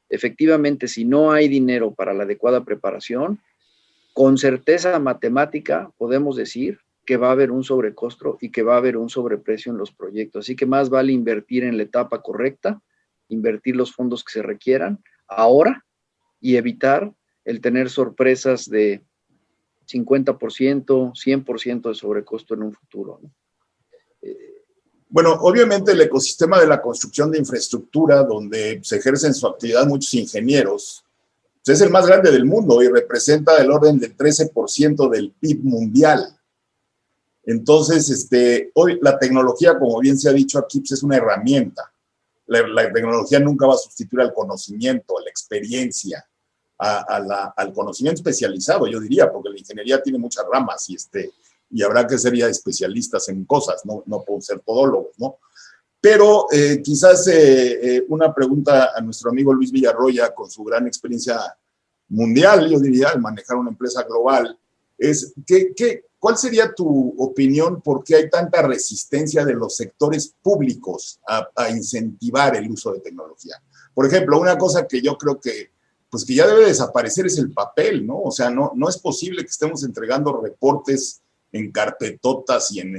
Efectivamente, si no hay dinero para la adecuada preparación, con certeza matemática podemos decir que va a haber un sobrecosto y que va a haber un sobreprecio en los proyectos. Así que más vale invertir en la etapa correcta, invertir los fondos que se requieran ahora y evitar el tener sorpresas de 50%, 100% de sobrecosto en un futuro, ¿no? Bueno, obviamente el ecosistema de la construcción de infraestructura, donde se ejercen su actividad muchos ingenieros, pues es el más grande del mundo y representa del orden del 13% del PIB mundial. Entonces, hoy la tecnología, como bien se ha dicho aquí, pues es una herramienta. La tecnología nunca va a sustituir al conocimiento, a la experiencia, al conocimiento especializado, yo diría, porque la ingeniería tiene muchas ramas y habrá que ser ya especialistas en cosas, no pueden ser todólogos, ¿no? Pero quizás una pregunta a nuestro amigo Luis Villarroya, con su gran experiencia mundial, yo diría, al manejar una empresa global, es ¿cuál sería tu opinión por qué hay tanta resistencia de los sectores públicos a incentivar el uso de tecnología? Por ejemplo, una cosa que yo creo que ya debe desaparecer es el papel, ¿no? O sea, no es posible que estemos entregando reportes en carpetotas y en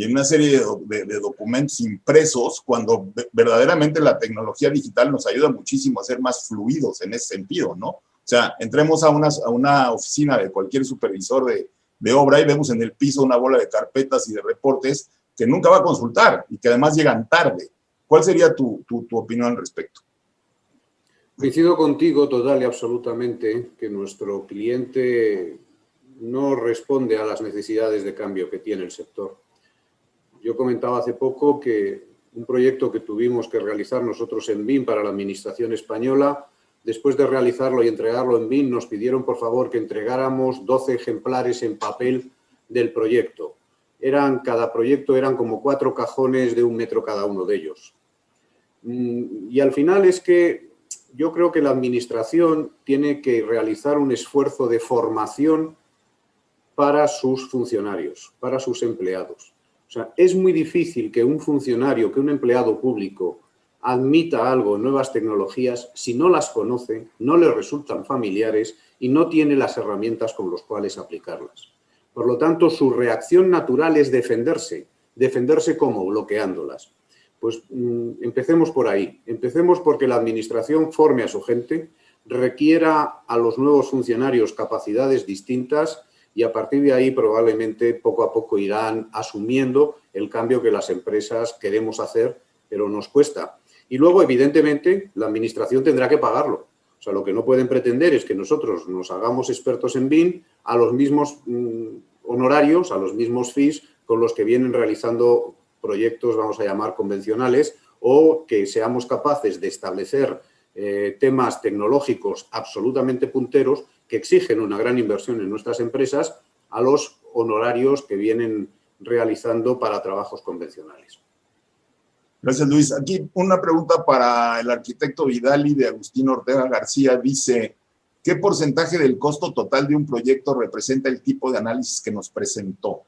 una serie de documentos impresos, cuando verdaderamente la tecnología digital nos ayuda muchísimo a ser más fluidos en ese sentido, ¿no? O sea, entremos a una oficina de cualquier supervisor de obra y vemos en el piso una bola de carpetas y de reportes que nunca va a consultar y que además llegan tarde. ¿Cuál sería tu opinión al respecto? Coincido contigo total y absolutamente que nuestro cliente no responde a las necesidades de cambio que tiene el sector. Yo comentaba hace poco que un proyecto que tuvimos que realizar nosotros en BIM para la Administración española, después de realizarlo y entregarlo en BIM, nos pidieron por favor que entregáramos 12 ejemplares en papel del proyecto. Cada proyecto eran como 4 cajones de 1 metro cada uno de ellos. Y al final es que yo creo que la administración tiene que realizar un esfuerzo de formación para sus funcionarios, para sus empleados. O sea, es muy difícil que un funcionario, que un empleado público admita algo, nuevas tecnologías, si no las conoce, no le resultan familiares y no tiene las herramientas con las cuales aplicarlas. Por lo tanto, su reacción natural es defenderse. ¿Defenderse cómo? Bloqueándolas. Pues empecemos por ahí. Empecemos porque la administración forme a su gente, requiera a los nuevos funcionarios capacidades distintas y a partir de ahí probablemente poco a poco irán asumiendo el cambio que las empresas queremos hacer, pero nos cuesta. Y luego, evidentemente, la administración tendrá que pagarlo. O sea, lo que no pueden pretender es que nosotros nos hagamos expertos en BIM a los mismos honorarios, a los mismos fees con los que vienen realizando proyectos, vamos a llamar, convencionales, o que seamos capaces de establecer temas tecnológicos absolutamente punteros que exigen una gran inversión en nuestras empresas a los honorarios que vienen realizando para trabajos convencionales. Gracias, Luis. Aquí una pregunta para el arquitecto Vidali de Agustín Ortega García. Dice, ¿qué porcentaje del costo total de un proyecto representa el tipo de análisis que nos presentó?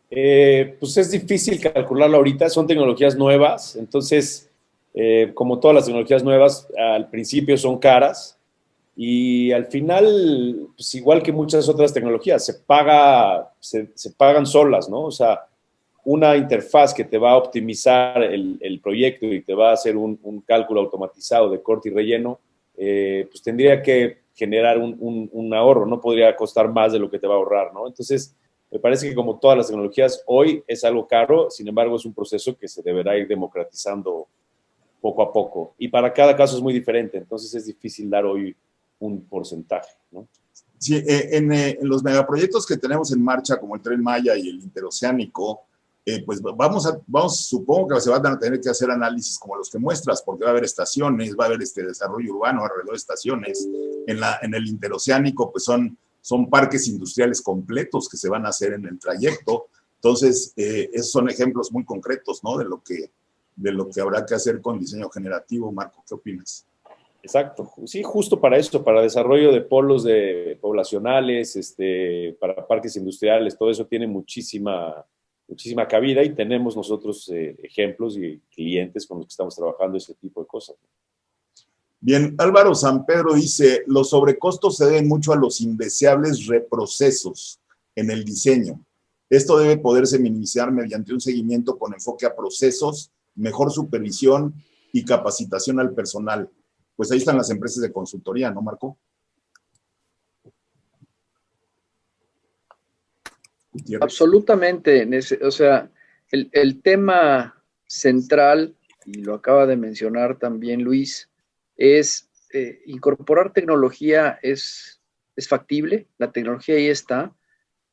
Pues es difícil calcularlo ahorita, son tecnologías nuevas, entonces, como todas las tecnologías nuevas, al principio son caras y al final, pues igual que muchas otras tecnologías, se pagan solas, ¿no? O sea, una interfaz que te va a optimizar el proyecto y te va a hacer un cálculo automatizado de corte y relleno, pues tendría que generar un ahorro, no podría costar más de lo que te va a ahorrar, ¿no? Entonces, me parece que como todas las tecnologías, hoy es algo caro, sin embargo, es un proceso que se deberá ir democratizando poco a poco. Y para cada caso es muy diferente, entonces es difícil dar hoy un porcentaje, ¿no? Sí, en los megaproyectos que tenemos en marcha, como el Tren Maya y el Interoceánico, pues supongo que se van a tener que hacer análisis como los que muestras, porque va a haber estaciones, va a haber desarrollo urbano alrededor de estaciones. En el Interoceánico, pues son parques industriales completos que se van a hacer en el trayecto. Entonces, esos son ejemplos muy concretos, ¿no? De lo que habrá que hacer con diseño generativo. Marco, ¿qué opinas? Exacto. Sí, justo para eso, para desarrollo de polos poblacionales, para parques industriales, todo eso tiene muchísima cabida y tenemos nosotros ejemplos y clientes con los que estamos trabajando ese tipo de cosas. Bien, Álvaro San Pedro dice, los sobrecostos se deben mucho a los indeseables reprocesos en el diseño. Esto debe poderse minimizar mediante un seguimiento con enfoque a procesos, mejor supervisión y capacitación al personal. Pues ahí están las empresas de consultoría, ¿no, Marco? Gutiérrez. Absolutamente. O sea, el tema central, y lo acaba de mencionar también Luis, es incorporar tecnología es factible, la tecnología ahí está,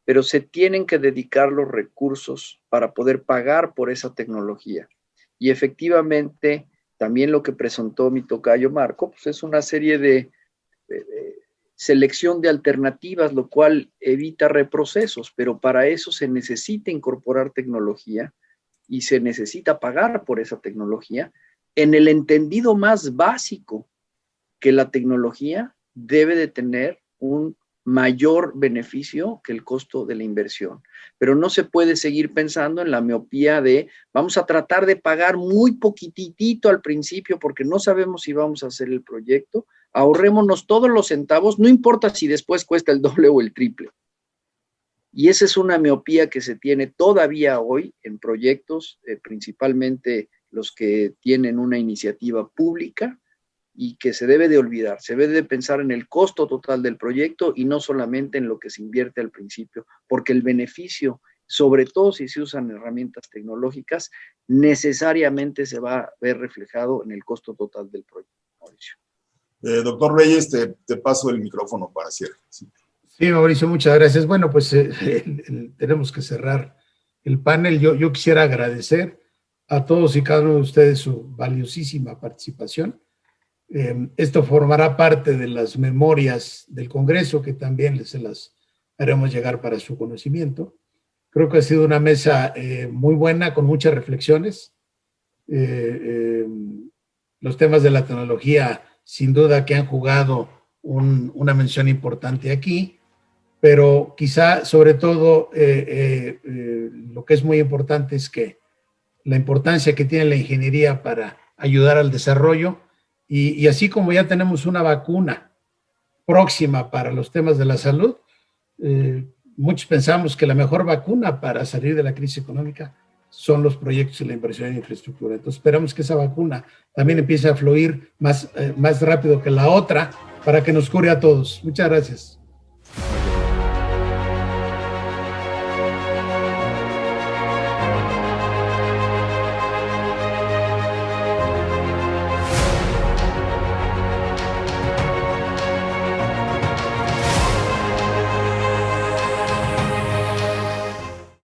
pero se tienen que dedicar los recursos para poder pagar por esa tecnología. Y efectivamente, también lo que presentó mi tocayo Marco, pues es una serie de selección de alternativas, lo cual evita reprocesos, pero para eso se necesita incorporar tecnología y se necesita pagar por esa tecnología en el entendido más básico, que la tecnología debe de tener un mayor beneficio que el costo de la inversión. Pero no se puede seguir pensando en la miopía de vamos a tratar de pagar muy poquitito al principio porque no sabemos si vamos a hacer el proyecto, ahorrémonos todos los centavos, no importa si después cuesta el doble o el triple. Y esa es una miopía que se tiene todavía hoy en proyectos, principalmente los que tienen una iniciativa pública, y que se debe de olvidar, se debe de pensar en el costo total del proyecto y no solamente en lo que se invierte al principio, porque el beneficio, sobre todo si se usan herramientas tecnológicas, necesariamente se va a ver reflejado en el costo total del proyecto. Mauricio. Doctor Reyes, te paso el micrófono para cierre. Sí, Mauricio, muchas gracias. Bueno, pues tenemos que cerrar el panel. Yo quisiera agradecer a todos y cada uno de ustedes su valiosísima participación. Esto formará parte de las memorias del Congreso, que también se las haremos llegar para su conocimiento. Creo que ha sido una mesa muy buena, con muchas reflexiones. Los temas de la tecnología, sin duda que han jugado una mención importante aquí, pero quizá sobre todo lo que es muy importante es que la importancia que tiene la ingeniería para ayudar al desarrollo, y así como ya tenemos una vacuna próxima para los temas de la salud, muchos pensamos que la mejor vacuna para salir de la crisis económica son los proyectos y la inversión en infraestructura. Entonces esperamos que esa vacuna también empiece a fluir más rápido que la otra para que nos cure a todos. Muchas gracias.